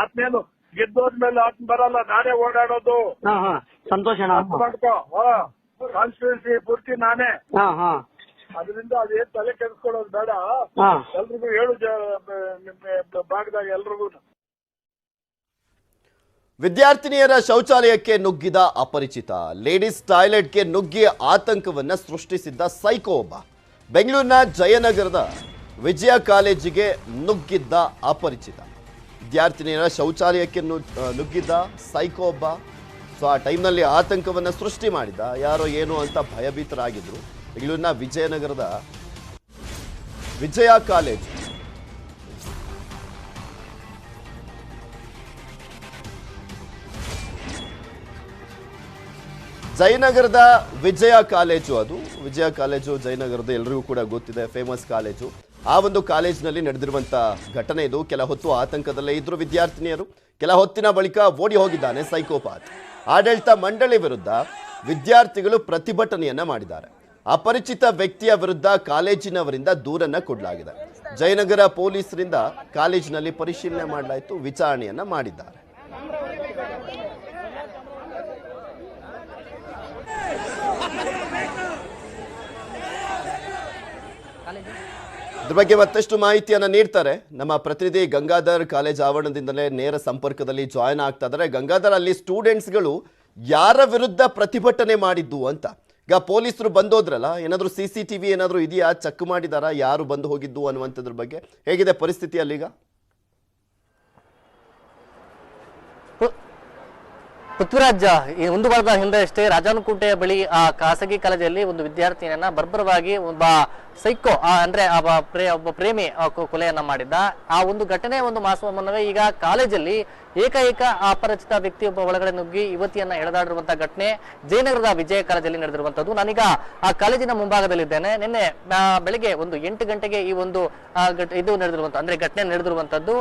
ಆತ್ಮೇನು ಗೆದ್ದೋದ್ಮೇಲೆ ಆತ್ಮ ಬರಲ್ಲ, ನಾನೇ ಓಡಾಡೋದು. ಸಂತೋಷ ಮಾಡ್ಕೋ, ಕಾನ್ಸ್ಟಿಟ್ಯೂನ್ಸಿ ಪೂರ್ತಿ ನಾನೇ. ಅದರಿಂದ ಅದೇನ್ ತಲೆ ಕೆಡಿಸ್ಕೊಳ್ಳೋದು ಬೇಡ. ಎಲ್ರಿಗೂ ಹೇಳು ನಿಮ್ಮ ಭಾಗದಾಗ ಎಲ್ರಿಗೂ. ವಿದ್ಯಾರ್ಥಿನಿಯರ ಶೌಚಾಲಯಕ್ಕೆ ನುಗ್ಗಿದ ಅಪರಿಚಿತ, ಲೇಡೀಸ್ ಟಾಯ್ಲೆಟ್ಗೆ ನುಗ್ಗಿ ಆತಂಕವನ್ನ ಸೃಷ್ಟಿಸಿದ್ದ ಸೈಕೋ ಒಬ್ಬ. ಬೆಂಗಳೂರಿನ ಜಯನಗರದ ವಿಜಯ ಕಾಲೇಜಿಗೆ ನುಗ್ಗಿದ್ದ ಅಪರಿಚಿತ, ವಿದ್ಯಾರ್ಥಿನಿಯರ ಶೌಚಾಲಯಕ್ಕೆ ನುಗ್ಗಿದ್ದ ಸೈಕೋ ಒಬ್ಬ. ಸೊ ಆ ಟೈಮ್ನಲ್ಲಿ ಆತಂಕವನ್ನ ಸೃಷ್ಟಿ ಮಾಡಿದ. ಯಾರೋ ಏನು ಅಂತ ಭಯಭೀತರಾಗಿದ್ರು. ಬೆಂಗಳೂರಿನ ವಿಜಯನಗರದ ವಿಜಯ ಕಾಲೇಜು ಜಯನಗರದ ವಿಜಯ ಕಾಲೇಜು, ಅದು ವಿಜಯ ಕಾಲೇಜು ಜಯನಗರದ ಎಲ್ರಿಗೂ ಕೂಡ ಗೊತ್ತಿದೆ, ಫೇಮಸ್ ಕಾಲೇಜು. ಆ ಒಂದು ಕಾಲೇಜಿನಲ್ಲಿ ನಡೆದಿರುವಂತ ಘಟನೆ ಇದು. ಕೆಲ ಹೊತ್ತು ಆತಂಕದಲ್ಲೇ ಇದ್ರು ವಿದ್ಯಾರ್ಥಿನಿಯರು. ಕೆಲ ಹೊತ್ತಿನ ಬಳಿಕ ಓಡಿ ಹೋಗಿದ್ದಾನೆ ಸೈಕೋಪಾತ್. ಆಡಳಿತ ಮಂಡಳಿ ವಿರುದ್ಧ ವಿದ್ಯಾರ್ಥಿಗಳು ಪ್ರತಿಭಟನೆಯನ್ನ ಮಾಡಿದ್ದಾರೆ. ಅಪರಿಚಿತ ವ್ಯಕ್ತಿಯ ವಿರುದ್ಧ ಕಾಲೇಜಿನವರಿಂದ ದೂರನ್ನ ಕೊಡಲಾಗಿದೆ. ಜಯನಗರ ಪೊಲೀಸರಿಂದ ಕಾಲೇಜಿನಲ್ಲಿ ಪರಿಶೀಲನೆ ಮಾಡಲಾಯಿತು, ವಿಚಾರಣೆಯನ್ನ ಮಾಡಿದ್ದಾರೆ. ಇದ್ರ ಬಗ್ಗೆ ಮತ್ತಷ್ಟು ಮಾಹಿತಿಯನ್ನ ನೀಡ್ತಾರೆ ನಮ್ಮ ಪ್ರತಿನಿಧಿ ಗಂಗಾಧರ್. ಕಾಲೇಜ್ ಆವರಣದಿಂದಲೇ ನೇರ ಸಂಪರ್ಕದಲ್ಲಿ ಜಾಯ್ನ್ ಆಗ್ತಾ ಇದ್ದಾರೆ. ಗಂಗಾಧರ್, ಅಲ್ಲಿ ಸ್ಟೂಡೆಂಟ್ಸ್ಗಳು ಯಾರ ವಿರುದ್ಧ ಪ್ರತಿಭಟನೆ ಮಾಡಿದ್ದು ಅಂತ ಈಗ ಪೊಲೀಸರು ಬಂದೋದ್ರಲ್ಲ, ಏನಾದರೂ CCTV ಏನಾದರೂ ಇದೆಯಾ, ಚೆಕ್ ಮಾಡಿದಾರಾ ಯಾರು ಬಂದು ಹೋಗಿದ್ದು ಅನ್ನುವಂಥದ್ರ ಬಗ್ಗೆ? ಹೇಗಿದೆ ಪರಿಸ್ಥಿತಿ ಅಲ್ಲೀಗ? ಪೃಥ್ವಿರಾಜ್, ಒಂದು ವಾರದ ಹಿಂದೆ ಅಷ್ಟೇ ರಾಜಾನುಕುಂಟೆಯ ಬಳಿ ಆ ಖಾಸಗಿ ಕಾಲೇಜಲ್ಲಿ ಒಂದು ವಿದ್ಯಾರ್ಥಿನಿಯನ್ನ ಬರ್ಬರವಾಗಿ ಒಬ್ಬ ಸೈಕೋ ಅಂದ್ರೆ ಒಬ್ಬ ಪ್ರೇಮಿ ಕೊಲೆಯನ್ನ ಮಾಡಿದ್ದ. ಆ ಒಂದು ಘಟನೆ ಒಂದು ಮಾಸುವ ಮುನ್ನವೇ ಈಗ ಕಾಲೇಜಲ್ಲಿ ಏಕಾಏಕ ಅಪರಿಚಿತ ವ್ಯಕ್ತಿ ಒಬ್ಬ ಒಳಗಡೆ ನುಗ್ಗಿ ಯುವತಿಯನ್ನ ಎಳೆದಾಡಿರುವಂತಹ ಘಟನೆ ಜಯನಗರದ ವಿಜಯ ಕಾಲೇಜಲ್ಲಿ ನಡೆದಿರುವಂತದ್ದು. ನಾನೀಗ ಆ ಕಾಲೇಜಿನ ಮುಂಭಾಗದಲ್ಲಿದ್ದೇನೆ. ನಿನ್ನೆ ಬೆಳಿಗ್ಗೆ ಒಂದು 8 ಗಂಟೆಗೆ ಈ ಒಂದು ಇದು ನಡೆದಿರುವಂತ ಅಂದ್ರೆ ಘಟನೆ ನಡೆದಿರುವಂತದ್ದು.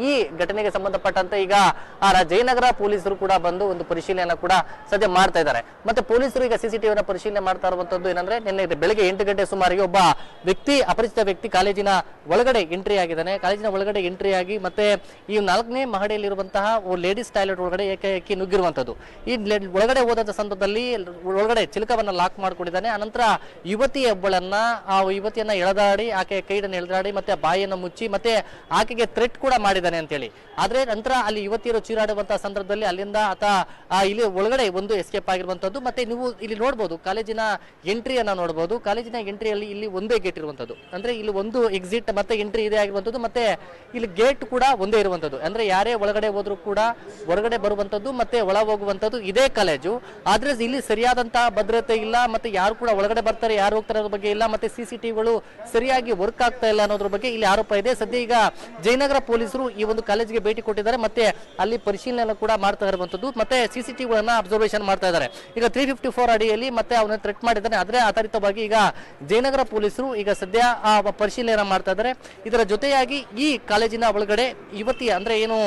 ಈ ಘಟನೆಗೆ ಸಂಬಂಧಪಟ್ಟಂತೆ ಈಗ ಜಯನಗರ ಪೊಲೀಸರು ಕೂಡ ಬಂದು ಒಂದು ಪರಿಶೀಲನೆ ಕೂಡ ಸದ್ಯ ಮಾಡ್ತಾ ಇದ್ದಾರೆ. ಮತ್ತೆ ಪೊಲೀಸರು ಈಗ CCTV ಪರಿಶೀಲನೆ ಮಾಡ್ತಾ ಇರುವಂತದ್ದು ಏನಂದ್ರೆ, ನಿನ್ನೆ ಬೆಳಿಗ್ಗೆ 8 ಗಂಟೆ ಸುಮಾರಿಗೆ ಒಬ್ಬ ಅಪರಿಚಿತ ವ್ಯಕ್ತಿ ಕಾಲೇಜಿನ ಒಳಗಡೆ ಎಂಟ್ರಿ ಆಗಿದ್ದಾನೆ. ಕಾಲೇಜಿನ ಒಳಗಡೆ ಎಂಟ್ರಿ ಆಗಿ ಮತ್ತೆ ಈ 4ನೇ ಮಹಡಿಯಲ್ಲಿರುವಂತಹ ಲೇಡೀಸ್ ಟಾಯ್ಲೆಟ್ ಒಳಗಡೆ ಏಕಾಏಕಿ ನುಗ್ಗಿರುವಂತದ್ದು. ಈ ಒಳಗಡೆ ಹೋದಂತ ಸಂದರ್ಭದಲ್ಲಿ ಒಳಗಡೆ ಚಿಲಕವನ್ನ ಲಾಕ್ ಮಾಡ್ಕೊಂಡಿದ್ದಾನೆ. ಅನಂತರ ಯುವತಿಯೊಬ್ಬಳನ್ನ ಆ ಯುವತಿಯನ್ನ ಎಳೆದಾಡಿ ಆಕೆ ಕೈಯನ್ನು ಎಳೆದಾಡಿ ಮತ್ತೆ ಬಾಯಿಯನ್ನು ಮುಚ್ಚಿ ಮತ್ತೆ ಆಕೆಗೆ ಥ್ರೆಟ್ ಕೂಡ ಮಾಡಿದ್ದಾನೆ ಅಂತ ಹೇಳಿ. ಆದ್ರೆ ನಂತರ ಅಲ್ಲಿ ಯುವತಿಯರು ಚೀರಾಡುವಂತಹ ಸಂದರ್ಭದಲ್ಲಿ ಅಲ್ಲಿಂದ ಆತ ಇಲ್ಲಿ ಒಳಗಡೆ ಒಂದು ಎಸ್ಕೇಪ್ ಆಗಿರುವಂತದ್ದು. ಮತ್ತೆ ನೀವು ಇಲ್ಲಿ ನೋಡಬಹುದು ಕಾಲೇಜಿನ ಎಂಟ್ರಿಯನ್ನ ನೋಡಬಹುದು. ಕಾಲೇಜಿನ ಎಂಟ್ರಿಯಲ್ಲಿ ಇಲ್ಲಿ ಒಂದೇ ಗೇಟ್ ಇರುವಂತದ್ದು, ಅಂದ್ರೆ ಇಲ್ಲಿ ಒಂದು ಎಕ್ಸಿಟ್ ಮತ್ತೆ ಎಂಟ್ರಿ ಇದೆ ಆಗಿರುವಂತದ್ದು. ಮತ್ತೆ ಇಲ್ಲಿ ಗೇಟ್ ಕೂಡ ಒಂದೇ ಇರುವಂತದ್ದು, ಅಂದ್ರೆ ಯಾರೇ ಒಳಗಡೆ ಹೋದ್ರೂ ಕೂಡ ಹೊರಗಡೆ ಬರುವಂತದ್ದು ಮತ್ತೆ ಒಳ ಹೋಗುವಂತದ್ದು ಇದೇ ಕಾಲೇಜು. ಆದ್ರೆ ಇಲ್ಲಿ ಸರಿಯಾದಂತಹ ಭದ್ರತೆ ಇಲ್ಲ, ಮತ್ತೆ ಯಾರು ಕೂಡ ಒಳಗಡೆ ಬರ್ತಾರೆ ಯಾರು ಹೋಗ್ತಾರೆ ಅನ್ನೋದ್ರ ಬಗ್ಗೆ ಇಲ್ಲ, ಮತ್ತೆ CCTVಗಳು ಸರಿಯಾಗಿ ವರ್ಕ್ ಆಗ್ತಾ ಇಲ್ಲ ಅನ್ನೋದ್ರ ಬಗ್ಗೆ ಇಲ್ಲಿ ಆರೋಪ ಇದೆ. ಸದ್ಯ ಈಗ ಜಯನಗರ ಪೊಲೀಸರು ಈ ಒಂದು ಕಾಲೇಜಿಗೆ ಭೇಟಿ ಕೊಟ್ಟಿದ್ದಾರೆ, ಮತ್ತೆ ಅಲ್ಲಿ ಪರಿಶೀಲನೆ ಕೂಡ ಮಾಡ್ತಾ ಇರುವಂತದ್ದು, ಮತ್ತೆ CCTVಗಳನ್ನ ಅಬ್ಸರ್ವೇಷನ್ ಮಾಡ್ತಾ ಇದ್ದಾರೆ. ಈಗ 354 ಅಡಿಯಲ್ಲಿ ಮತ್ತೆ ಅವನ ಥ್ರೆಟ್ ಮಾಡಿದ್ದಾನೆ. ಅದರ ಆಧಾರಿತವಾಗಿ ಈಗ ಜಯನಗರ ಪೊಲೀಸರು ಈಗ ಸದ್ಯ ಪರಿಶೀಲನೆ ಮಾಡ್ತಾ ಇದ್ದಾರೆ. ಇದರ ಜೊತೆಯಾಗಿ ಈ ಕಾಲೇಜಿನ ಒಳಗಡೆ ಯುವತಿ ಅಂದ್ರೆ ಏನು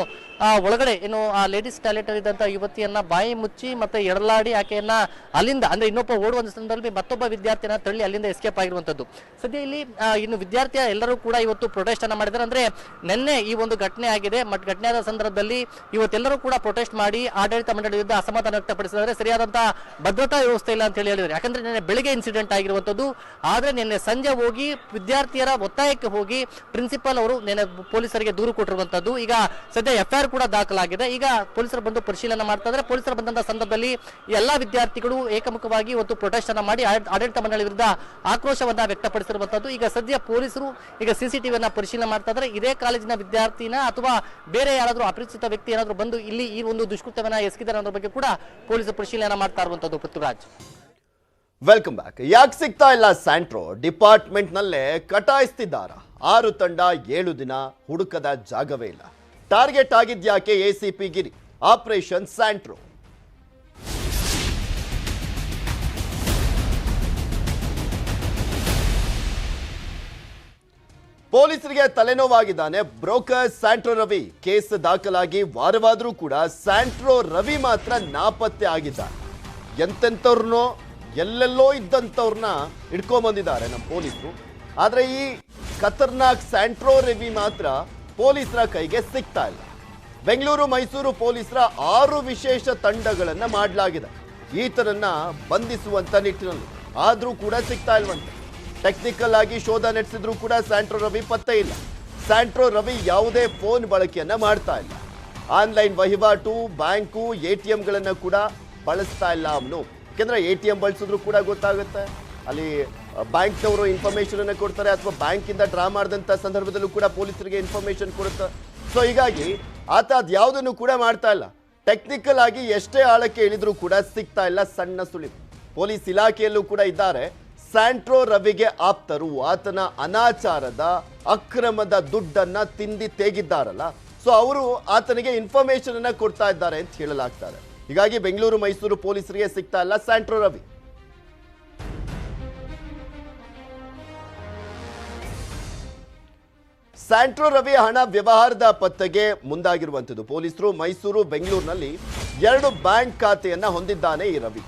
ಒಳಗಡೆ ಏನು ಆ ಲೇಡೀಸ್ ಟಾಯ್ಲೆಟ್ ಇದ್ದಂತ ಯುವತಿಯನ್ನ ಬಾಯಿ ಮುಚ್ಚಿ ಮತ್ತೆ ಎಡಲಾಡಿ ಆಕೆಯನ್ನ ಅಲ್ಲಿಂದ ಅಂದ್ರೆ ಇನ್ನೊಬ್ಬ ಓಡುವ ಸಂದರ್ಭದಲ್ಲಿ ಮತ್ತೊಬ್ಬ ವಿದ್ಯಾರ್ಥಿಯನ್ನ ತಳ್ಳಿ ಅಲ್ಲಿಂದ ಎಸ್ಕೇಪ್ ಆಗಿರುವಂತದ್ದು. ಸದ್ಯ ಇಲ್ಲಿ ಇನ್ನು ವಿದ್ಯಾರ್ಥಿಯ ಎಲ್ಲರೂ ಕೂಡ ಇವತ್ತು ಪ್ರೊಟೆಸ್ಟ್ ಅನ್ನ ಮಾಡಿದ್ದಾರೆ. ಅಂದ್ರೆ ನಿನ್ನೆ ಈ ಒಂದು ಘಟನೆ ಆಗಿದೆ. ಘಟನೆ ಆದ ಸಂದರ್ಭದಲ್ಲಿ ಇವತ್ತೆಲ್ಲರೂ ಕೂಡ ಪ್ರೊಟೆಸ್ಟ್ ಮಾಡಿ ಆಡಳಿತ ಮಂಡಳಿ ವಿರುದ್ಧ ಅಸಮಾಧಾನ ವ್ಯಕ್ತಪಡಿಸಿದರೆ ಸರಿಯಾದಂತಹ ಭದ್ರತಾ ವ್ಯವಸ್ಥೆ ಇಲ್ಲ ಅಂತ ಹೇಳಿದ್ದಾರೆ. ಯಾಕಂದ್ರೆ ನಿನ್ನೆ ಬೆಳಿಗ್ಗೆ ಇನ್ಸಿಡೆಂಟ್ ಆಗಿರುವಂತದ್ದು. ಆದ್ರೆ ನಿನ್ನೆ ಸಂಜೆ ಹೋಗಿ ವಿದ್ಯಾರ್ಥಿಯರ ಒತ್ತಾಯಕ್ಕೆ ಹೋಗಿ ಪ್ರಿನ್ಸಿಪಾಲ್ ಅವರು ನಿನ್ನೆ ಪೊಲೀಸರಿಗೆ ದೂರು ಕೊಟ್ಟಿರುವಂತದ್ದು. ಈಗ ಸದ್ಯ FIR ಕೂಡ ದಾಖಲಾಗಿದೆ. ಈಗ ಪೊಲೀಸರು ಬಂದು ಪರಿಶೀಲನೆ ಮಾಡ್ತಾ ಇದ್ದಾರೆ. ಪೊಲೀಸರು ಬಂದಂತಹ ಸಂದರ್ಭದಲ್ಲಿ ಎಲ್ಲಾ ವಿದ್ಯಾರ್ಥಿಗಳು ಏಕಮುಖವಾಗಿ ಇವತ್ತು ಪ್ರೊಟೆಸ್ಟ್ ಅನ್ನ ಮಾಡಿ ಆಡಳಿತ ಮಂಡಳಿ ವಿರುದ್ಧ ಆಕ್ರೋಶವನ್ನ ವ್ಯಕ್ತಪಡಿಸಿರುವಂತದ್ದು. ಈಗ ಸದ್ಯ ಪೊಲೀಸರು ಈಗ CCTV ಪರಿಶೀಲನೆ ಮಾಡ್ತಾ ಇದ್ದಾರೆ. ಇದೇ ಕಾಲೇಜಿನ ವಿದ್ಯಾರ್ಥಿನ ಅಥವಾ ಬೇರೆ ಯಾರಾದ್ರೂ ಅಪರಿಚಿತ ವ್ಯಕ್ತಿ ಏನಾದ್ರು ಬಂದು ಇಲ್ಲಿ ಈ ಒಂದು ದುಷ್ಕೃತ್ಯವನ್ನ ಎಸಗಿದ್ದಾರೆ ಅನ್ನೋ ಬಗ್ಗೆ ಕೂಡ ಪೊಲೀಸರು ಪರಿಶೀಲನೆ ಮಾಡ್ತಾ ಇರುವಂತದ್ದು. Prithviraj, welcome back. ಯಾಕೆ ಸಿಗ್ತಾ ಇಲ್ಲ ಸ್ಯಾಂಟ್ರೋ? ಡಿಪಾರ್ಟ್ಮೆಂಟ್ ನಲ್ಲೇ ಕಟಾಯಿಸ್ತಿದ್ದಾರ. 6 ತಂಡ 7 ದಿನ ಹುಡುಕದ ಜಾಗವೇ ಇಲ್ಲ. ಟಾರ್ಗೆಟ್ ಆಗಿದ್ಯಾಕೆ ACP ಗಿರಿ? Operation Santro. ಪೊಲೀಸರಿಗೆ ತಲೆನೋವಾಗಿದ್ದಾನೆ ಬ್ರೋಕರ್ ಸ್ಯಾಂಟ್ರೋ ರವಿ. ಕೇಸ್ ದಾಖಲಾಗಿ ವಾರವಾದರೂ ಕೂಡ ಸ್ಯಾಂಟ್ರೋ ರವಿ ಮಾತ್ರ ನಾಪತ್ತೆ ಆಗಿದ್ದಾನೆ. ಎಂತೆಂಥವ್ರನ್ನೋ ಎಲ್ಲೆಲ್ಲೋ ಇದ್ದಂಥವ್ರನ್ನ ಹಿಡ್ಕೊಂಡ್ಬಂದಿದ್ದಾರೆ ನಮ್ಮ ಪೊಲೀಸರು. ಆದರೆ ಈ ಖತರ್ನಾಕ್ ಸ್ಯಾಂಟ್ರೋ ರವಿ ಮಾತ್ರ ಪೊಲೀಸರ ಕೈಗೆ ಸಿಗ್ತಾ ಇಲ್ಲ. ಬೆಂಗಳೂರು ಮೈಸೂರು ಪೊಲೀಸರ 6 ವಿಶೇಷ ತಂಡಗಳನ್ನು ಮಾಡಲಾಗಿದೆ ಈತನನ್ನ ಬಂಧಿಸುವಂತ ನಿಟ್ಟಿನಲ್ಲಿ. ಆದರೂ ಕೂಡ ಸಿಗ್ತಾ ಇಲ್ವಂತೆ. ಟೆಕ್ನಿಕಲ್ ಆಗಿ ಶೋಧ ನಡೆಸಿದ್ರು ಕೂಡ ಸ್ಯಾಂಟ್ರೋ ರವಿ ಪತ್ತೆ ಇಲ್ಲ. ಸ್ಯಾಂಟ್ರೋ ರವಿ ಯಾವುದೇ ಫೋನ್ ಬಳಕೆಯನ್ನ ಮಾಡ್ತಾ ಇಲ್ಲ. ಆನ್ಲೈನ್ ವಹಿವಾಟು, ಬ್ಯಾಂಕು, ATMಗಳನ್ನ ಕೂಡ ಬಳಸ್ತಾ ಇಲ್ಲ ಅವನು. ಯಾಕೆಂದ್ರೆ ATM ಬಳಸಿದ್ರು ಕೂಡ ಗೊತ್ತಾಗುತ್ತೆ, ಅಲ್ಲಿ ಬ್ಯಾಂಕ್ನವರು ಇನ್ಫಾರ್ಮೇಶನ್ ಅನ್ನ ಕೊಡ್ತಾರೆ, ಅಥವಾ ಬ್ಯಾಂಕಿಂದ ಡ್ರಾ ಮಾಡಿದಂಥ ಸಂದರ್ಭದಲ್ಲೂ ಕೂಡ ಪೊಲೀಸರಿಗೆ ಇನ್ಫಾರ್ಮೇಶನ್ ಕೊಡುತ್ತೆ. ಸೊ ಹೀಗಾಗಿ ಆತ ಅದ್ಯಾವುದನ್ನು ಕೂಡ ಮಾಡ್ತಾ ಇಲ್ಲ. ಟೆಕ್ನಿಕಲ್ ಆಗಿ ಎಷ್ಟೇ ಆಳಕ್ಕೆ ಇಳಿದ್ರೂ ಕೂಡ ಸಿಗ್ತಾ ಇಲ್ಲ ಸಣ್ಣ ಸುಳಿವು. ಪೊಲೀಸ್ ಇಲಾಖೆಯಲ್ಲೂ ಕೂಡ ಇದ್ದಾರೆ ಸ್ಯಾಂಟ್ರೋ ರವಿಗೆ ಆಪ್ತರು. ಆತನ ಅನಾಚಾರದ ಅಕ್ರಮದ ದುಡ್ಡನ್ನ ತಿಂದಿ ತೇಗಿದ್ದಾರಲ್ಲ, ಸೊ ಅವರು ಆತನಿಗೆ ಇನ್ಫಾರ್ಮೇಶನ್ ಅನ್ನ ಕೊಡ್ತಾ ಇದ್ದಾರೆ ಅಂತ ಹೇಳಲಾಗ್ತಾರೆ. ಹೀಗಾಗಿ ಬೆಂಗಳೂರು ಮೈಸೂರು ಪೊಲೀಸರಿಗೆ ಸಿಗ್ತಾ ಇಲ್ಲ ಸ್ಯಾಂಟ್ರೋ ರವಿ. ಸ್ಯಾಂಟ್ರೋ ರವಿ ಹಣ ವ್ಯವಹಾರದ ಪತ್ತೆಗೆ ಮುಂದಾಗಿರುವಂಥದ್ದು. ಪೊಲೀಸರು ಮೈಸೂರು, ಬೆಂಗಳೂರಿನಲ್ಲಿ 2 ಬ್ಯಾಂಕ್ ಖಾತೆಯನ್ನ ಹೊಂದಿದ್ದಾನೆ ಈ ರವಿ.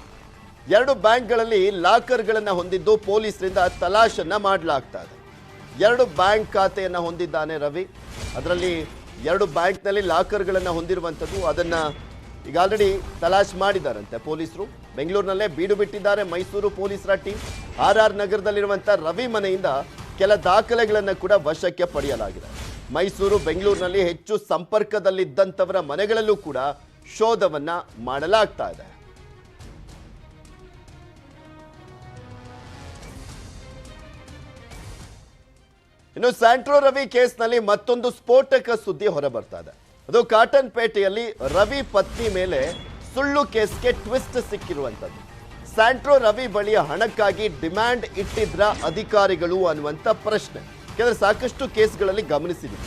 2 ಬ್ಯಾಂಕ್ಗಳಲ್ಲಿ ಲಾಕರ್ಗಳನ್ನು ಹೊಂದಿದ್ದು ಪೊಲೀಸರಿಂದ ತಲಾಶನ್ನ ಮಾಡಲಾಗ್ತಾ ಇದೆ. 2 ಬ್ಯಾಂಕ್ ಖಾತೆಯನ್ನ ಹೊಂದಿದ್ದಾನೆ ರವಿ. ಅದರಲ್ಲಿ 2 ಬ್ಯಾಂಕ್ನಲ್ಲಿ ಲಾಕರ್ಗಳನ್ನು ಹೊಂದಿರುವಂಥದ್ದು. ಅದನ್ನ ಈಗ ಆಲ್ರೆಡಿ ತಲಾಶ್ ಮಾಡಿದ್ದಾರಂತೆ ಪೊಲೀಸರು. ಬೆಂಗಳೂರಿನಲ್ಲೇ ಬೀಡು ಬಿಟ್ಟಿದ್ದಾರೆ ಮೈಸೂರು ಪೊಲೀಸರ ಟೀಮ್. RR ನಗರದಲ್ಲಿರುವಂಥ ರವಿ ಮನೆಯಿಂದ ಕೆಲ ದಾಖಲೆಗಳನ್ನು ಕೂಡ ವಶಕ್ಕೆ ಪಡೆಯಲಾಗಿದೆ. ಮೈಸೂರು, ಬೆಂಗಳೂರಿನಲ್ಲಿ ಹೆಚ್ಚು ಸಂಪರ್ಕದಲ್ಲಿದ್ದಂಥವರ ಮನೆಗಳಲ್ಲೂ ಕೂಡ ಶೋಧವನ್ನ ಮಾಡಲಾಗ್ತಾ ಇದೆ. ಇನ್ನು ಸ್ಯಾಂಟ್ರೋ ರವಿ ಕೇಸ್ನಲ್ಲಿ ಮತ್ತೊಂದು ಸ್ಫೋಟಕ ಸುದ್ದಿ ಹೊರಬರ್ತಾ ಇದೆ. ಅದು ಕಾಟನ್ ಪೇಟೆಯಲ್ಲಿ ರವಿ ಪತ್ನಿ ಮೇಲೆ ಸುಳ್ಳು ಕೇಸ್ಗೆ ಟ್ವಿಸ್ಟ್ ಸಿಕ್ಕಿರುವಂಥದ್ದು. ಸ್ಯಾಂಟ್ರೋ ರವಿ ಬಳಿ ಹಣಕ್ಕಾಗಿ ಡಿಮ್ಯಾಂಡ್ ಇಟ್ಟಿದ್ರ ಅಧಿಕಾರಿಗಳು ಅನ್ನುವಂಥ ಪ್ರಶ್ನೆ. ಯಾಕಂದ್ರೆ ಸಾಕಷ್ಟು ಕೇಸ್ಗಳಲ್ಲಿ ಗಮನಿಸಿದ್ವಿ,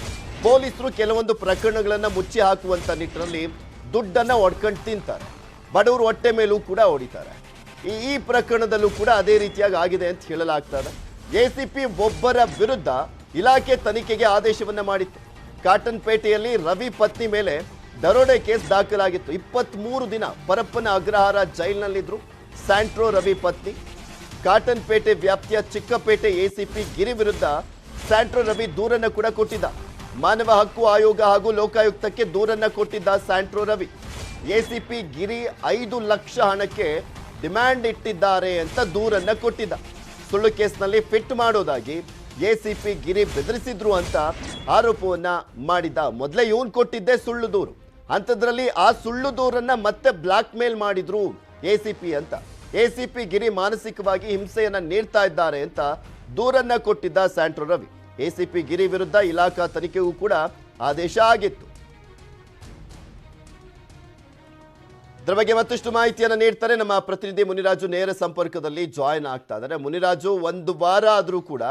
ಪೊಲೀಸರು ಕೆಲವೊಂದು ಪ್ರಕರಣಗಳನ್ನು ಮುಚ್ಚಿ ಹಾಕುವಂಥ ನಿಟ್ಟಿನಲ್ಲಿ ದುಡ್ಡನ್ನು ಒಡ್ಕೊಂಡು ತಿಂತಾರೆ, ಬಡವರು ಹೊಟ್ಟೆ ಮೇಲೂ ಕೂಡ ಹೊಡಿತಾರೆ. ಈ ಪ್ರಕರಣದಲ್ಲೂ ಕೂಡ ಅದೇ ರೀತಿಯಾಗಿ ಆಗಿದೆ ಅಂತ ಹೇಳಲಾಗ್ತದೆ. ACP ಒಬ್ಬರ ವಿರುದ್ಧ ಇಲಾಖೆ ತನಿಖೆಗೆ ಆದೇಶವನ್ನ ಮಾಡಿತ್ತು. ಕಾಟನ್ ಪೇಟೆಯಲ್ಲಿ ರವಿ ಪತ್ನಿ ಮೇಲೆ ದರೋಡೆ ಕೇಸ್ ದಾಖಲಾಗಿತ್ತು. 23 ದಿನ ಪರಪ್ಪನ ಅಗ್ರಹಾರ ಜೈಲಿನಲ್ಲಿದ್ರು ಸ್ಯಾಂಟ್ರೋ ರವಿ ಪತ್ನಿ. ಕಾಟನ್ ಪೇಟೆ ವ್ಯಾಪ್ತಿಯ ಚಿಕ್ಕಪೇಟೆ ACP ಗಿರಿ ವಿರುದ್ಧ ಸ್ಯಾಂಟ್ರೋ ರವಿ ದೂರನ್ನ ಕೂಡ ಕೊಟ್ಟಿದ್ದ. ಮಾನವ ಹಕ್ಕು ಆಯೋಗ ಹಾಗೂ ಲೋಕಾಯುಕ್ತಕ್ಕೆ ದೂರನ್ನ ಕೊಟ್ಟಿದ್ದ ಸ್ಯಾಂಟ್ರೋ ರವಿ. ACP ಗಿರಿ 5 ಲಕ್ಷ ಹಣಕ್ಕೆ ಡಿಮ್ಯಾಂಡ್ ಇಟ್ಟಿದ್ದಾರೆ ಅಂತ ದೂರನ್ನ ಕೊಟ್ಟಿದ್ದ. ಸುಳ್ಳು ಕೇಸ್ನಲ್ಲಿ ಫಿಟ್ ಮಾಡೋದಾಗಿ ACP ಗಿರಿ ಬೆದರಿಸಿದ್ರು ಅಂತ ಆರೋಪವನ್ನ ಮಾಡಿದ್ದ. ಮೊದಲೇ ಇವನ್ ಕೊಟ್ಟಿದ್ದೆ ಸುಳ್ಳು ದೂರು, ಅಂಥದ್ರಲ್ಲಿ ಆ ಸುಳ್ಳು ದೂರನ್ನ ಮತ್ತೆ ಬ್ಲಾಕ್ ಮೇಲ್ ಮಾಡಿದ್ರು ACP ಅಂತ. ACP ಗಿರಿ ಮಾನಸಿಕವಾಗಿ ಹಿಂಸೆಯನ್ನ ನೀಡ್ತಾ ಇದ್ದಾರೆ ಅಂತ ದೂರನ್ನ ಕೊಟ್ಟಿದ್ದ ಸ್ಯಾಂಟ್ರೋ ರವಿ. ACP ಗಿರಿ ವಿರುದ್ಧ ಇಲಾಖಾ ತನಿಖೆಗೂ ಕೂಡ ಆದೇಶ ಆಗಿತ್ತು. ಇದರ ಬಗ್ಗೆ ಮತ್ತಷ್ಟು ಮಾಹಿತಿಯನ್ನು ನೀಡ್ತಾರೆ ನಮ್ಮ ಪ್ರತಿನಿಧಿ ಮುನಿರಾಜು. ನೇರ ಸಂಪರ್ಕದಲ್ಲಿ ಜಾಯಿನ್ ಆಗ್ತಾ ಇದ್ದಾರೆ. ಮುನಿರಾಜು, 1 ವಾರ ಆದ್ರೂ ಕೂಡ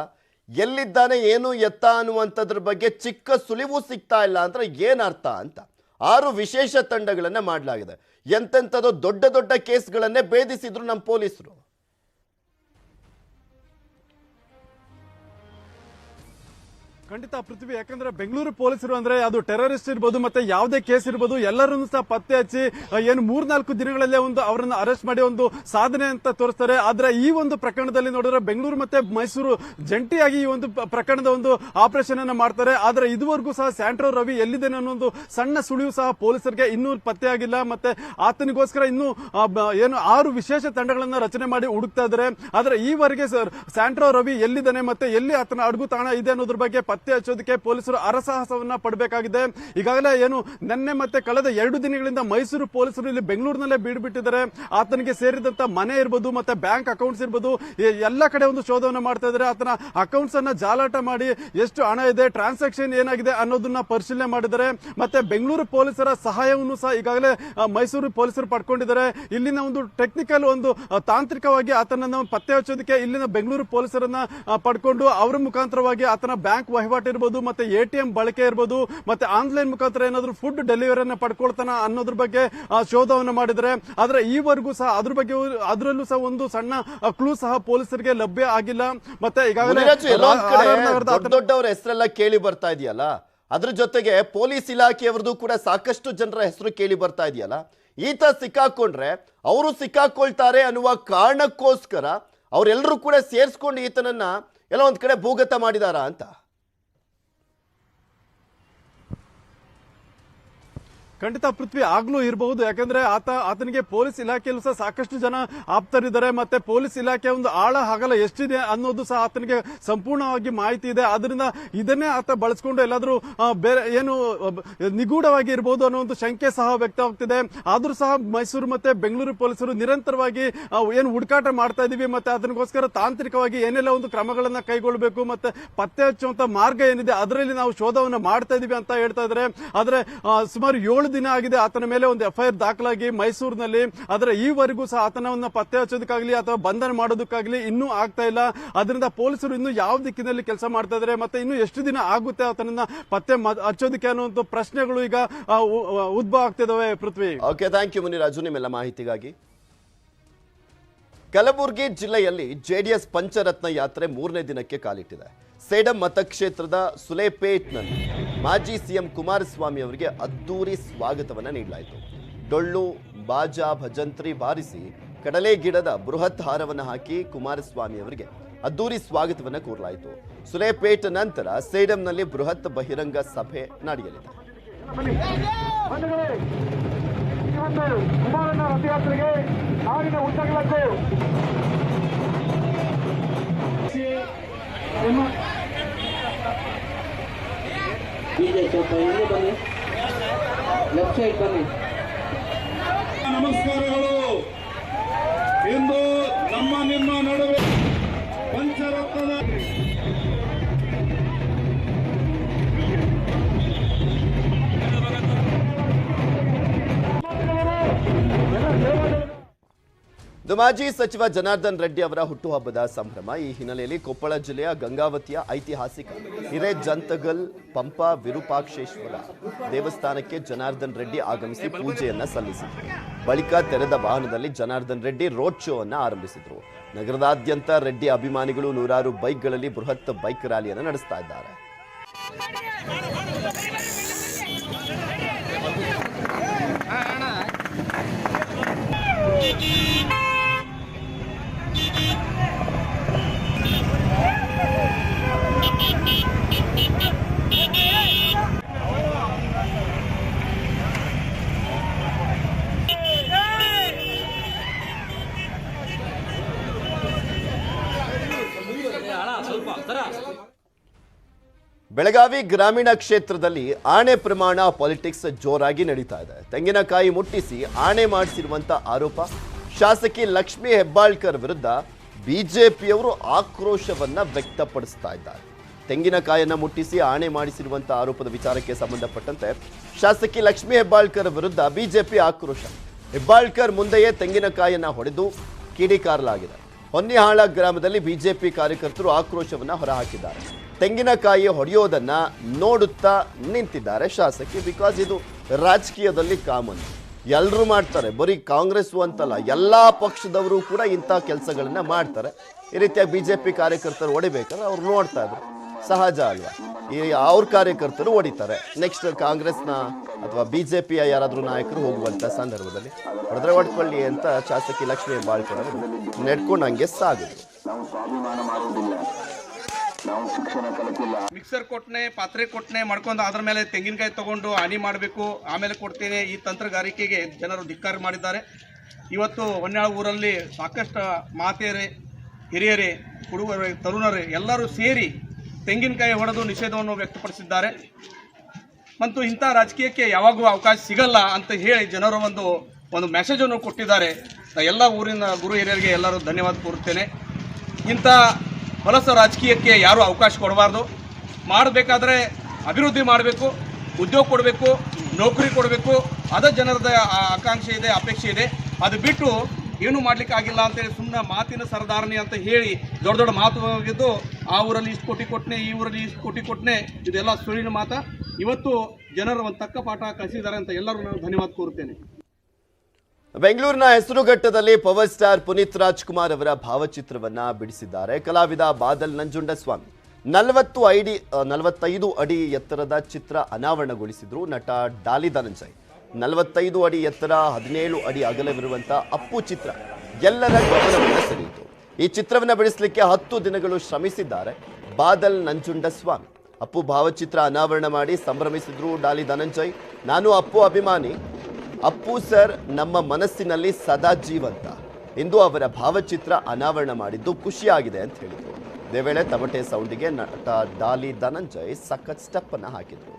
ಎಲ್ಲಿದ್ದಾನೆ, ಏನು ಎತ್ತ ಅನ್ನುವಂಥದ್ರ ಬಗ್ಗೆ ಚಿಕ್ಕ ಸುಳಿವು ಸಿಗ್ತಾ ಇಲ್ಲ ಅಂದ್ರೆ ಏನ್ ಅರ್ಥ ಅಂತ. 6 ವಿಶೇಷ ತಂಡಗಳನ್ನ ಮಾಡಲಾಗಿದೆ. ಎಂತೆಂಥದೋ ದೊಡ್ಡ ದೊಡ್ಡ ಕೇಸ್ಗಳನ್ನೇ ಭೇದಿಸಿದ್ರು ನಮ್ಮ ಪೊಲೀಸರು. ಖಂಡಿತ ಪೃಥ್ವಿ, ಯಾಕಂದ್ರೆ ಬೆಂಗಳೂರು ಪೊಲೀಸರು ಅಂದ್ರೆ ಅದು ಟೆರರಿಸ್ಟ್ ಇರ್ಬೋದು, ಮತ್ತೆ ಯಾವುದೇ ಕೇಸ್ ಇರ್ಬೋದು, ಎಲ್ಲರನ್ನು ಸಹ ಪತ್ತೆ ಹಚ್ಚಿ ಏನು 3-4 ದಿನಗಳಲ್ಲೇ ಒಂದು ಅವರನ್ನು ಅರೆಸ್ಟ್ ಮಾಡಿ ಒಂದು ಸಾಧನೆ ಅಂತ ತೋರಿಸ್ತಾರೆ. ಆದ್ರೆ ಈ ಒಂದು ಪ್ರಕರಣದಲ್ಲಿ ನೋಡಿದ್ರೆ ಬೆಂಗಳೂರು ಮತ್ತೆ ಮೈಸೂರು ಜಂಟಿಯಾಗಿ ಈ ಒಂದು ಪ್ರಕರಣದ ಒಂದು ಆಪರೇಷನ್ ಅನ್ನ ಮಾಡ್ತಾರೆ. ಆದ್ರೆ ಇದುವರೆಗೂ ಸಹ ಸ್ಯಾಂಟ್ರೋ ರವಿ ಎಲ್ಲಿದ್ದೇನೆ ಅನ್ನೋ ಒಂದು ಸಣ್ಣ ಸುಳಿವು ಸಹ ಪೊಲೀಸರಿಗೆ ಇನ್ನೂ ಪತ್ತೆ ಆಗಿಲ್ಲ. ಮತ್ತೆ ಆತನಿಗೋಸ್ಕರ ಇನ್ನೂ ಏನು 6 ವಿಶೇಷ ತಂಡಗಳನ್ನ ರಚನೆ ಮಾಡಿ ಹುಡುಕ್ತಾ ಇದ್ದಾರೆ. ಆದ್ರೆ ಈವರೆಗೆ ಸ್ಯಾಂಟ್ರೋ ರವಿ ಎಲ್ಲಿದ್ದಾನೆ ಮತ್ತೆ ಎಲ್ಲಿ ಆತನ ಅಡುಗು ತಾಣ ಇದೆ ಅನ್ನೋದ್ರ ಬಗ್ಗೆ ಪತ್ತೆ ಹಚ್ಚೋದಕ್ಕೆ ಪೊಲೀಸರು ಅರಸಾಹಸವನ್ನ ಪಡಬೇಕಾಗಿದೆ. ಈಗಾಗಲೇ ಏನು ನಿನ್ನೆ ಮತ್ತೆ ಕಳೆದ 2 ದಿನಗಳಿಂದ ಮೈಸೂರು ಪೊಲೀಸರು ಇಲ್ಲಿ ಬೆಂಗಳೂರಿನಲ್ಲೇ ಬೀಡು ಬಿಟ್ಟಿದ್ದಾರೆ. ಆತನಿಗೆ ಸೇರಿದಂತ ಮನೆ ಇರ್ಬೋದು, ಮತ್ತೆ ಬ್ಯಾಂಕ್ ಅಕೌಂಟ್ಸ್ ಇರ್ಬೋದು, ಎಲ್ಲ ಕಡೆ ಒಂದು ಶೋಧವನ್ನು ಮಾಡ್ತಾ ಇದ್ದಾರೆ. ಆತನ ಅಕೌಂಟ್ಸ್ ಅನ್ನ ಜಾಲಾಟ ಮಾಡಿ ಎಷ್ಟು ಹಣ ಇದೆ, ಟ್ರಾನ್ಸಾಕ್ಷನ್ ಏನಾಗಿದೆ ಅನ್ನೋದನ್ನ ಪರಿಶೀಲನೆ ಮಾಡಿದ್ದಾರೆ. ಮತ್ತೆ ಬೆಂಗಳೂರು ಪೊಲೀಸರ ಸಹಾಯವನ್ನು ಸಹ ಈಗಾಗಲೇ ಮೈಸೂರು ಪೊಲೀಸರು ಪಡ್ಕೊಂಡಿದ್ದಾರೆ. ಇಲ್ಲಿನ ಒಂದು ಟೆಕ್ನಿಕಲ್ ಒಂದು ತಾಂತ್ರಿಕವಾಗಿ ಆತನನ್ನು ಪತ್ತೆ ಹಚ್ಚೋದಕ್ಕೆ ಇಲ್ಲಿನ ಬೆಂಗಳೂರು ಪೊಲೀಸರನ್ನ ಪಡ್ಕೊಂಡು ಅವರ ಮುಖಾಂತರವಾಗಿ ಆತನ ಬ್ಯಾಂಕ್ ವಹಿವಾಟು ಇರಬಹುದು, ಮತ್ತೆ ATM ಬಳಕೆ ಇರಬಹುದು, ಮತ್ತೆ ಆನ್ಲೈನ್ ಮುಖಾಂತರ ಏನಾದ್ರು ಫುಡ್ ಡೆಲಿವರಿಯನ್ನ ಪಡ್ಕೊಳ್ತಾನ ಅನ್ನೋದ್ರ ಬಗ್ಗೆ ಶೋಧವನ್ನು ಮಾಡಿದರೆ. ಆದ್ರೆ ಈವರೆಗೂ ಸಹ ಅದ್ರ ಬಗ್ಗೆ ಅದರಲ್ಲೂ ಸಹ ಒಂದು ಸಣ್ಣ ಕ್ಲೂ ಸಹ ಪೊಲೀಸರಿಗೆ ಲಭ್ಯ ಆಗಿಲ್ಲ. ಮತ್ತೆ ಈಗಾಗಲೇ ದೊಡ್ಡವರ ಹೆಸರೆಲ್ಲ ಕೇಳಿ ಬರ್ತಾ ಇದೆಯಲ್ಲ, ಅದ್ರ ಜೊತೆಗೆ ಪೊಲೀಸ್ ಇಲಾಖೆಯವರದು ಕೂಡ ಸಾಕಷ್ಟು ಜನರ ಹೆಸರು ಕೇಳಿ ಬರ್ತಾ ಇದೆಯಲ್ಲ. ಈತ ಸಿಕ್ಕಾಕೊಂಡ್ರೆ ಅವರು ಸಿಕ್ಕಾಕೊಳ್ತಾರೆ ಅನ್ನುವ ಕಾರಣಕ್ಕೋಸ್ಕರ ಅವರೆಲ್ಲರೂ ಕೂಡ ಸೇರಿಸ್ಕೊಂಡು ಈತನನ್ನ ಎಲ್ಲ ಒಂದ್ ಕಡೆ ಭೂಗತ ಮಾಡಿದಾರ ಅಂತ. ಖಂಡಿತ ಪೃಥ್ವಿ ಆಗ್ಲೂ ಇರಬಹುದು. ಯಾಕಂದ್ರೆ ಆತನಿಗೆ ಪೊಲೀಸ್ ಇಲಾಖೆಯಲ್ಲೂ ಸಹ ಸಾಕಷ್ಟು ಜನ ಆಪ್ತರಿದ್ದಾರೆ. ಮತ್ತೆ ಪೊಲೀಸ್ ಇಲಾಖೆ ಒಂದು ಆಳ ಹಗಲ ಎಷ್ಟಿದೆ ಅನ್ನೋದು ಸಹ ಆತನಿಗೆ ಸಂಪೂರ್ಣವಾಗಿ ಮಾಹಿತಿ ಇದೆ. ಆದ್ರಿಂದ ಇದನ್ನೇ ಆತ ಬಳಸ್ಕೊಂಡು ಎಲ್ಲಾದ್ರೂ ಬೇರೆ ಏನು ನಿಗೂಢವಾಗಿ ಇರಬಹುದು ಅನ್ನೋ ಒಂದು ಶಂಕೆ ಸಹ ವ್ಯಕ್ತವಾಗ್ತಿದೆ. ಆದ್ರೂ ಸಹ ಮೈಸೂರು ಮತ್ತೆ ಬೆಂಗಳೂರು ಪೊಲೀಸರು ನಿರಂತರವಾಗಿ ಏನು ಹುಡುಕಾಟ ಮಾಡ್ತಾ ಇದೀವಿ, ಮತ್ತೆ ಅದಕ್ಕೋಸ್ಕರ ತಾಂತ್ರಿಕವಾಗಿ ಏನೆಲ್ಲ ಒಂದು ಕ್ರಮಗಳನ್ನ ಕೈಗೊಳ್ಳಬೇಕು, ಮತ್ತೆ ಪತ್ತೆ ಹಚ್ಚುವಂತ ಮಾರ್ಗ ಏನಿದೆ ಅದರಲ್ಲಿ ನಾವು ಶೋಧವನ್ನ ಮಾಡ್ತಾ ಇದೀವಿ ಅಂತ ಹೇಳ್ತಾ ಇದ್ದಾರೆ. ಆದ್ರೆ ಸುಮಾರು 7 ದಿನ ಆಗಿದೆ ಆತನ ಮೇಲೆ ಒಂದು FIR ದಾಖಲಾಗಿ ಮೈಸೂರಿನಲ್ಲಿ. ಆದರೆ ಈವರೆಗೂ ಸಹ ಆತನವನ್ನ ಪತ್ತೆ ಹಚ್ಚೋದಕ್ಕಾಗ್ಲಿ ಅಥವಾ ಬಂಧನ ಮಾಡೋದಕ್ಕಾಗ್ಲಿ ಇನ್ನೂ ಆಗ್ತಾ ಇಲ್ಲ. ಅದರಿಂದ ಪೊಲೀಸರು ಇನ್ನು ಯಾವ ದಿಕ್ಕಿನಲ್ಲಿ ಕೆಲಸ ಮಾಡ್ತಾ ಇದ್ದಾರೆ, ಮತ್ತೆ ಇನ್ನು ಎಷ್ಟು ದಿನ ಆಗುತ್ತೆ ಆತನನ್ನ ಪತ್ತೆ ಹಚ್ಚೋದಕ್ಕೆ ಅನ್ನುವಂಥ ಪ್ರಶ್ನೆಗಳು ಈಗ ಉದ್ಭವ ಆಗ್ತಿದಾವೆ. ಪೃಥ್ವಿ, ಓಕೆ, ಥ್ಯಾಂಕ್ ಯು ಮುನಿರಾಜು ನಿಮ್ಮೆಲ್ಲ ಮಾಹಿತಿಗಾಗಿ. ಕಲಬುರಗಿ ಜಿಲ್ಲೆಯಲ್ಲಿ JDS ಪಂಚರತ್ನ ಯಾತ್ರೆ 3ನೇ ದಿನಕ್ಕೆ ಕಾಲಿಟ್ಟಿದೆ. ಸೇಡಂ ಮತಕ್ಷೇತ್ರದ ಸುಲೇಪೇಟ್ನಲ್ಲಿ ಮಾಜಿ CM ಕುಮಾರಸ್ವಾಮಿ ಅವರಿಗೆ ಅದ್ದೂರಿ ಸ್ವಾಗತವನ್ನು ನೀಡಲಾಯಿತು. ಡೊಳ್ಳು ಬಾಜಾ ಭಜಂತ್ರಿ ಬಾರಿಸಿ ಕಡಲೆ ಗಿಡದ ಬೃಹತ್ ಹಾರವನ್ನು ಹಾಕಿ ಕುಮಾರಸ್ವಾಮಿ ಅವರಿಗೆ ಅದ್ದೂರಿ ಸ್ವಾಗತವನ್ನು ಕೋರಲಾಯಿತು. ಸುಲೇಪೇಟ್ ನಂತರ ಸೇಡಂನಲ್ಲಿ ಬೃಹತ್ ಬಹಿರಂಗ ಸಭೆ ನಡೆಯಲಿದೆ. ರಥಯಾತ್ರೆಗೆ ನಾಡಿನ ಉದ್ದಗಲಕ್ಕೂ ನಮಸ್ಕಾರಗಳು. ಇಂದು ನಿಮ್ಮ ನಡುವೆ ಪಂಚರತ್ನದ ಮಾಜಿ ಸಚಿವ ಜನಾರ್ದನ್ ರೆಡ್ಡಿ ಅವರ ಹುಟ್ಟುಹಬ್ಬದ ಸಂಭ್ರಮ. ಈ ಹಿನ್ನೆಲೆಯಲ್ಲಿ ಕೊಪ್ಪಳ ಜಿಲ್ಲೆಯ ಗಂಗಾವತಿಯ ಐತಿಹಾಸಿಕ ಹಿರೇಜಂತಗಲ್ ಪಂಪ ವಿರೂಪಾಕ್ಷೇಶ್ವರ ದೇವಸ್ಥಾನಕ್ಕೆ ಜನಾರ್ದನ್ ರೆಡ್ಡಿ ಆಗಮಿಸಿ ಪೂಜೆಯನ್ನ ಸಲ್ಲಿಸಿದರು. ಬಳಿಕ ತೆರೆದ ವಾಹನದಲ್ಲಿ ಜನಾರ್ದನ್ ರೆಡ್ಡಿ ರೋಡ್ ಶೋ ಅನ್ನು ಆರಂಭಿಸಿದರು. ನಗರದಾದ್ಯಂತ ರೆಡ್ಡಿ ಅಭಿಮಾನಿಗಳು ನೂರಾರು ಬೈಕ್ಗಳಲ್ಲಿ ಬೃಹತ್ ಬೈಕ್ ರ್ಯಾಲಿಯನ್ನು ನಡೆಸ್ತಾ ಇದ್ದಾರೆ. ಬೆಳಗಾವಿ ಗ್ರಾಮೀಣ ಕ್ಷೇತ್ರದಲ್ಲಿ ಆಣೆ ಪ್ರಮಾಣ ಪಾಲಿಟಿಕ್ಸ್ ಜೋರಾಗಿ ನಡೀತಾ ಇದೆ. ತೆಂಗಿನಕಾಯಿ ಮುಟ್ಟಿಸಿ ಆಣೆ ಮಾಡಿಸಿರುವಂತ ಆರೋಪ. ಶಾಸಕಿ ಲಕ್ಷ್ಮೀ ಹೆಬ್ಬಾಳ್ಕರ್ ವಿರುದ್ಧ ಬಿಜೆಪಿಯವರು ಆಕ್ರೋಶವನ್ನ ವ್ಯಕ್ತಪಡಿಸ್ತಾ ಇದ್ದಾರೆ. ತೆಂಗಿನಕಾಯಿಯನ್ನ ಮುಟ್ಟಿಸಿ ಆಣೆ ಮಾಡಿಸಿರುವಂತ ಆರೋಪದ ವಿಚಾರಕ್ಕೆ ಸಂಬಂಧಪಟ್ಟಂತೆ ಶಾಸಕಿ ಲಕ್ಷ್ಮೀ ಹೆಬ್ಬಾಳ್ಕರ್ ವಿರುದ್ಧ ಬಿಜೆಪಿ ಆಕ್ರೋಶ. ಹೆಬ್ಬಾಳ್ಕರ್ ಮುಂದೆಯೇ ತೆಂಗಿನಕಾಯಿಯನ್ನ ಹೊಡೆದು ಕಿಡಿಕಾರಲಾಗಿದೆ. ಹೊನ್ನಿಹಾಳ ಗ್ರಾಮದಲ್ಲಿ ಬಿಜೆಪಿ ಕಾರ್ಯಕರ್ತರು ಆಕ್ರೋಶವನ್ನ ಹೊರಹಾಕಿದ್ದಾರೆ. ತೆಂಗಿನಕಾಯಿ ಹೊಡೆಯೋದನ್ನ ನೋಡುತ್ತಾ ನಿಂತಿದ್ದಾರೆ ಶಾಸಕಿ. ಬಿಕಾಸ್ ಇದು ರಾಜಕೀಯದಲ್ಲಿ ಕಾಮನ್, ಎಲ್ಲರೂ ಮಾಡ್ತಾರೆ, ಬರೀ ಕಾಂಗ್ರೆಸ್ ಅಂತಲ್ಲ, ಎಲ್ಲಾ ಪಕ್ಷದವರು ಕೂಡ ಇಂಥ ಕೆಲಸಗಳನ್ನ ಮಾಡ್ತಾರೆ. ಈ ರೀತಿಯಾಗಿ ಬಿಜೆಪಿ ಕಾರ್ಯಕರ್ತರು ಹೊಡಿಬೇಕಾದ್ರೆ ಅವ್ರು ನೋಡ್ತಾ ಇದ್ರು, ಸಹಜ ಅಲ್ವಾ? ಈ ಅವ್ರ ಕಾರ್ಯಕರ್ತರು ಹೊಡಿತಾರೆ. ನೆಕ್ಸ್ಟ್ ಕಾಂಗ್ರೆಸ್ನ ಅಥವಾ ಬಿಜೆಪಿಯ ಯಾರಾದರೂ ನಾಯಕರು ಹೋಗುವಂತ ಸಂದರ್ಭದಲ್ಲಿ ಹೊಡೆದ್ರೆ ಹೊಡ್ಕೊಳ್ಳಿ ಅಂತ ಶಾಸಕಿ ಲಕ್ಷ್ಮೀ ಹೆಬ್ಬಾಳ್ಕರ್ ಅವರು ನೆಡ್ಕೊಂಡು ಹಂಗೆ ಸಾಗಿದ್ರು. ಮಿಕ್ಸರ್ ಕೊಟ್ಟನೆ, ಪಾತ್ರೆ ಕೊಟ್ಟನೆ ಮಾಡ್ಕೊಂಡು ಅದ್ರ ಮೇಲೆ ತೆಂಗಿನಕಾಯಿ ತಗೊಂಡು ಹಾನಿ ಮಾಡಬೇಕು, ಆಮೇಲೆ ಕೊಡ್ತೇನೆ, ಈ ತಂತ್ರಗಾರಿಕೆಗೆ ಜನರು ಧಿಕ್ಕಾರ ಮಾಡಿದ್ದಾರೆ. ಇವತ್ತು ಹೊನ್ನಾಳ ಊರಲ್ಲಿ ಸಾಕಷ್ಟು ಮಾತೆಯರೇ, ಹಿರಿಯರೇ, ಹುಡುಗರೇ, ತರುಣರೇ ಎಲ್ಲರೂ ಸೇರಿ ತೆಂಗಿನಕಾಯಿ ಹೊಡೆದು ನಿಷೇಧವನ್ನು ವ್ಯಕ್ತಪಡಿಸಿದ್ದಾರೆ. ಮತ್ತು ಇಂಥ ರಾಜಕೀಯಕ್ಕೆ ಯಾವಾಗೂ ಅವಕಾಶ ಸಿಗಲ್ಲ ಅಂತ ಹೇಳಿ ಜನರು ಒಂದು ಮೆಸೇಜನ್ನು ಕೊಟ್ಟಿದ್ದಾರೆ. ಎಲ್ಲ ಊರಿನ ಗುರು ಹಿರಿಯರಿಗೆ ಎಲ್ಲರೂ ಧನ್ಯವಾದ ಕೋರುತ್ತೇನೆ. ಇಂಥ ಹೊಲಸ ರಾಜಕೀಯಕ್ಕೆ ಯಾರೂ ಅವಕಾಶ ಕೊಡಬಾರ್ದು. ಮಾಡಬೇಕಾದ್ರೆ ಅಭಿವೃದ್ಧಿ ಮಾಡಬೇಕು, ಉದ್ಯೋಗ ಕೊಡಬೇಕು, ನೌಕರಿ ಕೊಡಬೇಕು, ಅದ ಜನರದ ಆಕಾಂಕ್ಷೆ ಇದೆ, ಅಪೇಕ್ಷೆ ಇದೆ. ಅದು ಬಿಟ್ಟು ಏನು ಮಾಡ್ಲಿಕ್ಕಾಗಿಲ್ಲ ಅಂತೇಳಿ ಸುಮ್ಮನೆ ಮಾತಿನ ಸರದಾರಣಿ ಅಂತ ಹೇಳಿ ದೊಡ್ಡ ದೊಡ್ಡ ಮಾತು ಹೋಗಿದ್ದು, ಆ ಊರಲ್ಲಿ ಇಷ್ಟು ಕೋಟಿ ಕೊಟ್ಟನೆ, ಈ ಊರಲ್ಲಿ ಇಷ್ಟು ಕೋಟಿ ಕೊಟ್ಟನೆ, ಇದೆಲ್ಲ ಸುಳ್ಳಿನ ಮಾತ. ಇವತ್ತು ಜನರು ಒಂದು ತಕ್ಕ ಪಾಠ ಕಲಿಸಿದ್ದಾರೆ ಅಂತ ಎಲ್ಲರೂ ನಾನು ಧನ್ಯವಾದ ಕೋರುತ್ತೇನೆ. ಬೆಂಗಳೂರಿನ ಹೆಸರುಘಟ್ಟದಲ್ಲಿ ಪವರ್ ಸ್ಟಾರ್ ಪುನೀತ್ ರಾಜ್ಕುಮಾರ್ ಅವರ ಭಾವಚಿತ್ರವನ್ನ ಬಿಡಿಸಿದ್ದಾರೆ ಕಲಾವಿದ ಬಾದಲ್ ನಂಜುಂಡಸ್ವಾಮಿ. 45 ಅಡಿ ಎತ್ತರದ ಚಿತ್ರ ಅನಾವರಣಗೊಳಿಸಿದ್ರು ನಟ ಡಾಲಿ ಧನಂಜಯ್. 45 ಅಡಿ ಎತ್ತರ, 17 ಅಡಿ ಅಗಲವಿರುವಂತಹ ಅಪ್ಪು ಚಿತ್ರ ಎಲ್ಲರ ಗಮನವನ್ನು ಸೆಳೆಯಿತು. ಈ ಚಿತ್ರವನ್ನು ಬಿಡಿಸಲಿಕ್ಕೆ 10 ದಿನಗಳು ಶ್ರಮಿಸಿದ್ದಾರೆ ಬಾದಲ್ ನಂಜುಂಡಸ್ವಾಮಿ. ಅಪ್ಪು ಭಾವಚಿತ್ರ ಅನಾವರಣ ಮಾಡಿ ಸಂಭ್ರಮಿಸಿದ್ರು ಡಾಲಿ ಧನಂಜಯ್. ನಾನು ಅಪ್ಪು ಅಭಿಮಾನಿ. ಅಪ್ಪು ಸರ್ ನಮ್ಮ ಮನಸ್ಸಿನಲ್ಲಿ ಸದಾ ಜೀವಂತ. ಇಂದು ಅವರ ಭಾವಚಿತ್ರ ಅನಾವರಣ ಮಾಡಿದ್ದು ಖುಷಿಯಾಗಿದೆ ಅಂತ ಹೇಳಿದರು. ಇದೇ ವೇಳೆ ತಮಟೆ ಸೌಂಡಿಗೆ ನಟ ಡಾಲಿ ಧನಂಜಯ್ ಸಖತ್ ಸ್ಟೆಪ್ ಅನ್ನ ಹಾಕಿದ್ರು.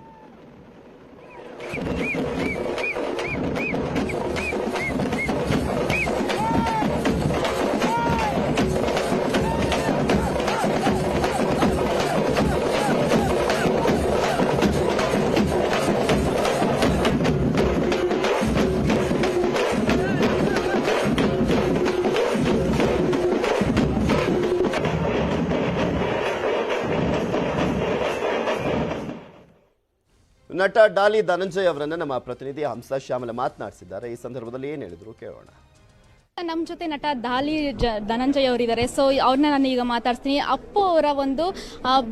ನಟ ಡಾಲಿ ಧನಂಜಯ್ ಅವರನ್ನ ನಮ್ಮ ಪ್ರತಿನಿಧಿ ಹಂಸ ಶ್ಯಾಮಲ ಮಾತನಾಡಿಸಿದ್ದಾರೆ. ಈ ಸಂದರ್ಭದಲ್ಲಿ ಏನ್ ಹೇಳಿದ್ರು ಕೇಳೋಣ. ನಮ್ಮ ಜೊತೆ ನಟ ಡಾಲಿ ಧನಂಜಯ್ ಅವರಿದ್ದಾರೆ. ಸೊ ಅವ್ರನ್ನ ನಾನು ಈಗ ಮಾತಾಡ್ತೀನಿ. ಅಪ್ಪು ಅವರ ಒಂದು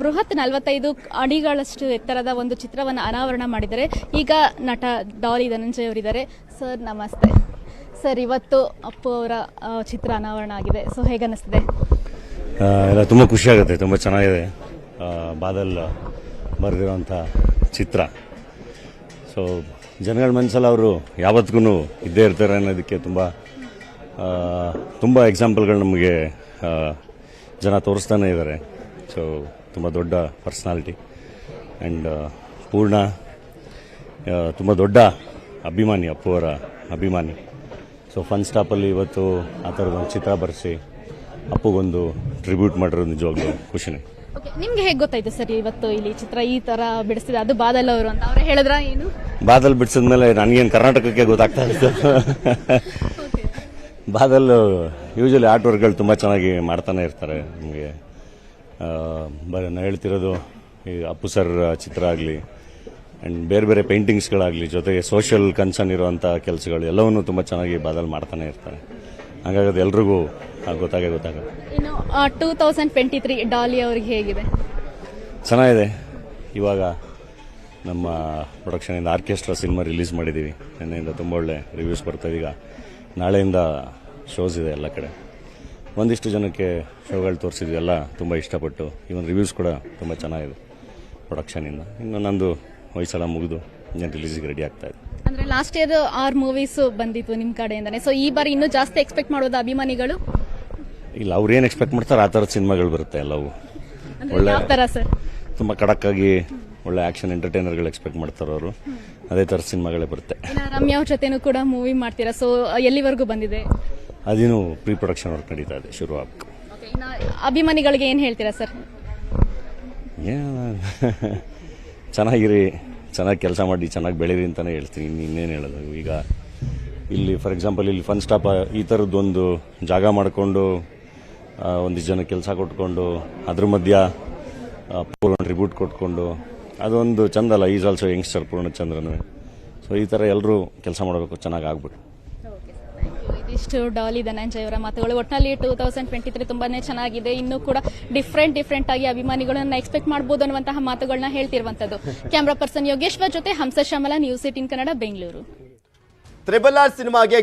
ಬೃಹತ್ 45 ಅಡಿಗಳಷ್ಟು ಎತ್ತರದ ಒಂದು ಚಿತ್ರವನ್ನು ಅನಾವರಣ ಮಾಡಿದ್ದಾರೆ. ಈಗ ನಟ ಡಾಲಿ ಧನಂಜಯ್ ಅವರಿದ್ದಾರೆ. ಸರ್ ನಮಸ್ತೆ. ಸರ್, ಇವತ್ತು ಅಪ್ಪು ಅವರ ಚಿತ್ರ ಅನಾವರಣ ಆಗಿದೆ. ಸೊ ಹೇಗನ್ನಿಸ್ತಿದೆ? ಎಲ್ಲ ತುಂಬ ಖುಷಿಯಾಗುತ್ತೆ, ತುಂಬ ಚೆನ್ನಾಗಿದೆ. ಬಾದಲ್ ಬರೆದಿರೋಂಥ ಚಿತ್ರ. ಸೊ ಜನಗಳ ಮನಸ್ಸಲ್ಲಿ ಅವರು ಯಾವತ್ತಿಗೂ ಇದ್ದೇ ಇರ್ತಾರೆ ಅನ್ನೋದಕ್ಕೆ ತುಂಬ ಎಕ್ಸಾಂಪಲ್ಗಳು ನಮಗೆ ಜನ ತೋರಿಸ್ತಾನೆ ಇದ್ದಾರೆ. ಸೊ ತುಂಬ ದೊಡ್ಡ ಪರ್ಸ್ನಾಲಿಟಿ ಆ್ಯಂಡ್ ಪೂರ್ಣ ತುಂಬ ದೊಡ್ಡ ಅಭಿಮಾನಿ, ಅಪ್ಪು ಅವರ ಅಭಿಮಾನಿ. ಸೊ ಫನ್ ಸ್ಟಾಪಲ್ಲಿ ಇವತ್ತು ಆ ಥರದೊಂದು ಚಿತ್ರ ಬರೆಸಿ ಅಪ್ಪುಗೊಂದು ಟ್ರಿಬ್ಯೂಟ್ ಮಾಡಿರೋದು ನಿಜವಾಗ್ಲೂ ಖುಷಿನೇ. ನಿಮ್ಗೆ ಹೇಗೆ ಗೊತ್ತಾಯ್ತು ಸರ್ ಇವತ್ತು ಇಲ್ಲಿ ಚಿತ್ರ ಈ ತರ ಬಿಡಿಸಿದೆ? ಅದು ಬಾದಲ್ ಅವರು ಅಂತ ಅವ್ರು ಹೇಳಿದ್ರ ಏನು? ಬಾದಲ್ ಬಿಡಿಸಿದ್ಮೇಲೆ ನನಗೇನು ಕರ್ನಾಟಕಕ್ಕೆ ಗೊತ್ತಾಗ್ತಾ ಇತ್ತು. ಬಾದಲ್ ಯೂಶಲಿ ಆರ್ಟ್ ವರ್ಕ್ಗಳು ತುಂಬ ಚೆನ್ನಾಗಿ ಮಾಡ್ತಾನೆ ಇರ್ತಾರೆ. ನಮಗೆ ನಾನು ಹೇಳ್ತಿರೋದು ಈ ಅಪ್ಪು ಸರ್ ಚಿತ್ರ ಆಗಲಿ ಆ್ಯಂಡ್ ಬೇರೆ ಬೇರೆ ಪೇಂಟಿಂಗ್ಸ್ಗಳಾಗಲಿ, ಜೊತೆಗೆ ಸೋಷಿಯಲ್ ಕನ್ಸರ್ನ್ ಇರುವಂಥ ಕೆಲಸಗಳು ಎಲ್ಲವನ್ನೂ ತುಂಬ ಚೆನ್ನಾಗಿ ಬಾದಲ್ ಮಾಡ್ತಾನೆ ಇರ್ತಾರೆ. ಹಾಗಾಗಿ ಅದು ಎಲ್ರಿಗೂ ಗೊತ್ತಾಗುತ್ತೆ. ಇನ್ನು 2023 ಡಾಲಿ ಅವ್ರಿಗೆ ಹೇಗಿದೆ? ಚೆನ್ನಾಗಿದೆ. ಇವಾಗ ನಮ್ಮ ಪ್ರೊಡಕ್ಷನಿಂದ ಆರ್ಕೆಸ್ಟ್ರಾ ಸಿನಿಮಾ ರಿಲೀಸ್ ಮಾಡಿದ್ದೀವಿ. ನಿನ್ನೆಯಿಂದ ತುಂಬ ಒಳ್ಳೆ ರಿವ್ಯೂಸ್ ಬರ್ತದೆ. ಈಗ ನಾಳೆಯಿಂದ ಶೋಸ್ ಇದೆ ಎಲ್ಲ ಕಡೆ. ಒಂದಿಷ್ಟು ಜನಕ್ಕೆ ಶೋಗಳು ತೋರಿಸಿದ್ವಿ, ಎಲ್ಲ ತುಂಬ ಇಷ್ಟಪಟ್ಟು. ಇವನ್ ರಿವ್ಯೂಸ್ ಕೂಡ ತುಂಬ ಚೆನ್ನಾಗಿದೆ ಪ್ರೊಡಕ್ಷನಿಂದ. ಇನ್ನು ನಂದು ವಯಸ್ಸೆಲ್ಲ ಮುಗಿದು ನಾನು ರಿಲೀಸಿಗೆ ರೆಡಿ ಆಗ್ತಾ ಇದೆ. ಅಂದ್ರೆ ಲಾಸ್ಟ್ ಇಯರ್ 6 ಮೂವೀಸ್ ಬಂದಿತ್ತು ನಿಮ್ಮ ಕಡೆಯಿಂದಾನೆ. ಸೊ ಈ ಬಾರಿ ಇನ್ನೂ ಜಾಸ್ತಿ ಎಕ್ಸ್ಪೆಕ್ಟ್ ಮಾಡೋದು ಅಭಿಮಾನಿಗಳು? ಇಲ್ಲ, ಅವ್ರು ಏನು ಎಕ್ಸ್ಪೆಕ್ಟ್ ಮಾಡ್ತಾರೆ ಆ ಥರದ ಸಿನಿಮಾಗಳು ಬರುತ್ತೆ ಎಲ್ಲವೂ. ಒಳ್ಳೆ ತುಂಬ ಖಡಕ್ಕಾಗಿ ಒಳ್ಳೆ ಆಕ್ಷನ್ ಎಂಟರ್ಟೈನರ್ಗಳು ಎಕ್ಸ್ಪೆಕ್ಟ್ ಮಾಡ್ತಾರೆ ಅವರು. ಅದೇ ಥರದ ಸಿನಿಮಾಗಳೇ ಬರುತ್ತೆ. ರಮ್ಯಾ ಅವ್ರ ಜೊತೆನೂ ಕೂಡ ಮೂವಿ ಮಾಡ್ತೀರಾ. ಸೊ ಎಲ್ಲಿವರೆಗೂ ಬಂದಿದೆ? ಅದೇನು ಪ್ರೀ ಪ್ರೊಡಕ್ಷನ್ ವರ್ಕ್ ನಡೀತಾ ಇದೆ, ಶುರು ಆಗ್ಬೇಕು. ಅಭಿಮಾನಿಗಳಿಗೆ ಏನು ಹೇಳ್ತೀರಾ ಸರ್? ಚೆನ್ನಾಗಿರಿ, ಚೆನ್ನಾಗಿ ಕೆಲಸ ಮಾಡಿ, ಚೆನ್ನಾಗಿ ಬೆಳೀರಿ ಅಂತಲೇ ಹೇಳ್ತೀನಿ. ಇನ್ನೇನು ಹೇಳೋದು. ಈಗ ಇಲ್ಲಿ ಫಾರ್ ಎಕ್ಸಾಂಪಲ್ ಇಲ್ಲಿ ಫನ್ ಸ್ಟಾಪ್ ಈ ಥರದ್ದೊಂದು ಜಾಗ ಮಾಡಿಕೊಂಡು ಒಂದಿಷ್ಟು ಜನ ಕೆಲಸ ಕೊಟ್ಕೊಂಡು ಅದ್ರ ಮಧ್ಯ ಟ್ರಿಬ್ಯೂಟ್ ಕೊಟ್ಕೊಂಡು ಅದೊಂದು ಚಂದಲ್ಲ. ಈಸ್ ಆಲ್ಸೋ ಯಂಗ್ಸ್ಟರ್ ಪೂರ್ಣಚಂದ್ರನು. ಸೊ ಈ ಥರ ಎಲ್ಲರೂ ಕೆಲಸ ಮಾಡಬೇಕು, ಚೆನ್ನಾಗಿ ಆಗ್ಬಿಟ್ಟು. ಇದಿಷ್ಟು ಡಾಲಿ ಧನಂಜಯ್ ಅವರ ಮಾತುಗಳು. ಒಟ್ಟಿನಲ್ಲಿ 2023 ತುಂಬಾನೇ ಚೆನ್ನಾಗಿದೆ. ಇನ್ನೂ ಕೂಡ ಡಿಫ್ರೆಂಟ್ ಆಗಿ ಅಭಿಮಾನಿಗಳನ್ನ ಎಕ್ಸ್ಪೆಕ್ಟ್ ಮಾಡಬಹುದು ಅನ್ನುವಂತಹ ಮಾತುಗಳನ್ನ ಹೇಳ್ತಿರುವಂತದ್ದು. ಕ್ಯಾಮರಾ ಪರ್ಸನ್ ಯೋಗೇಶ್ವರ್ ಜೊತೆ ಹಂಸ ಶ್ಯಾಮಲ, ನ್ಯೂಸ್ 18 ಕನ್ನಡ, ಬೆಂಗಳೂರು. RRR ಸಿನಿಮಾಗೆ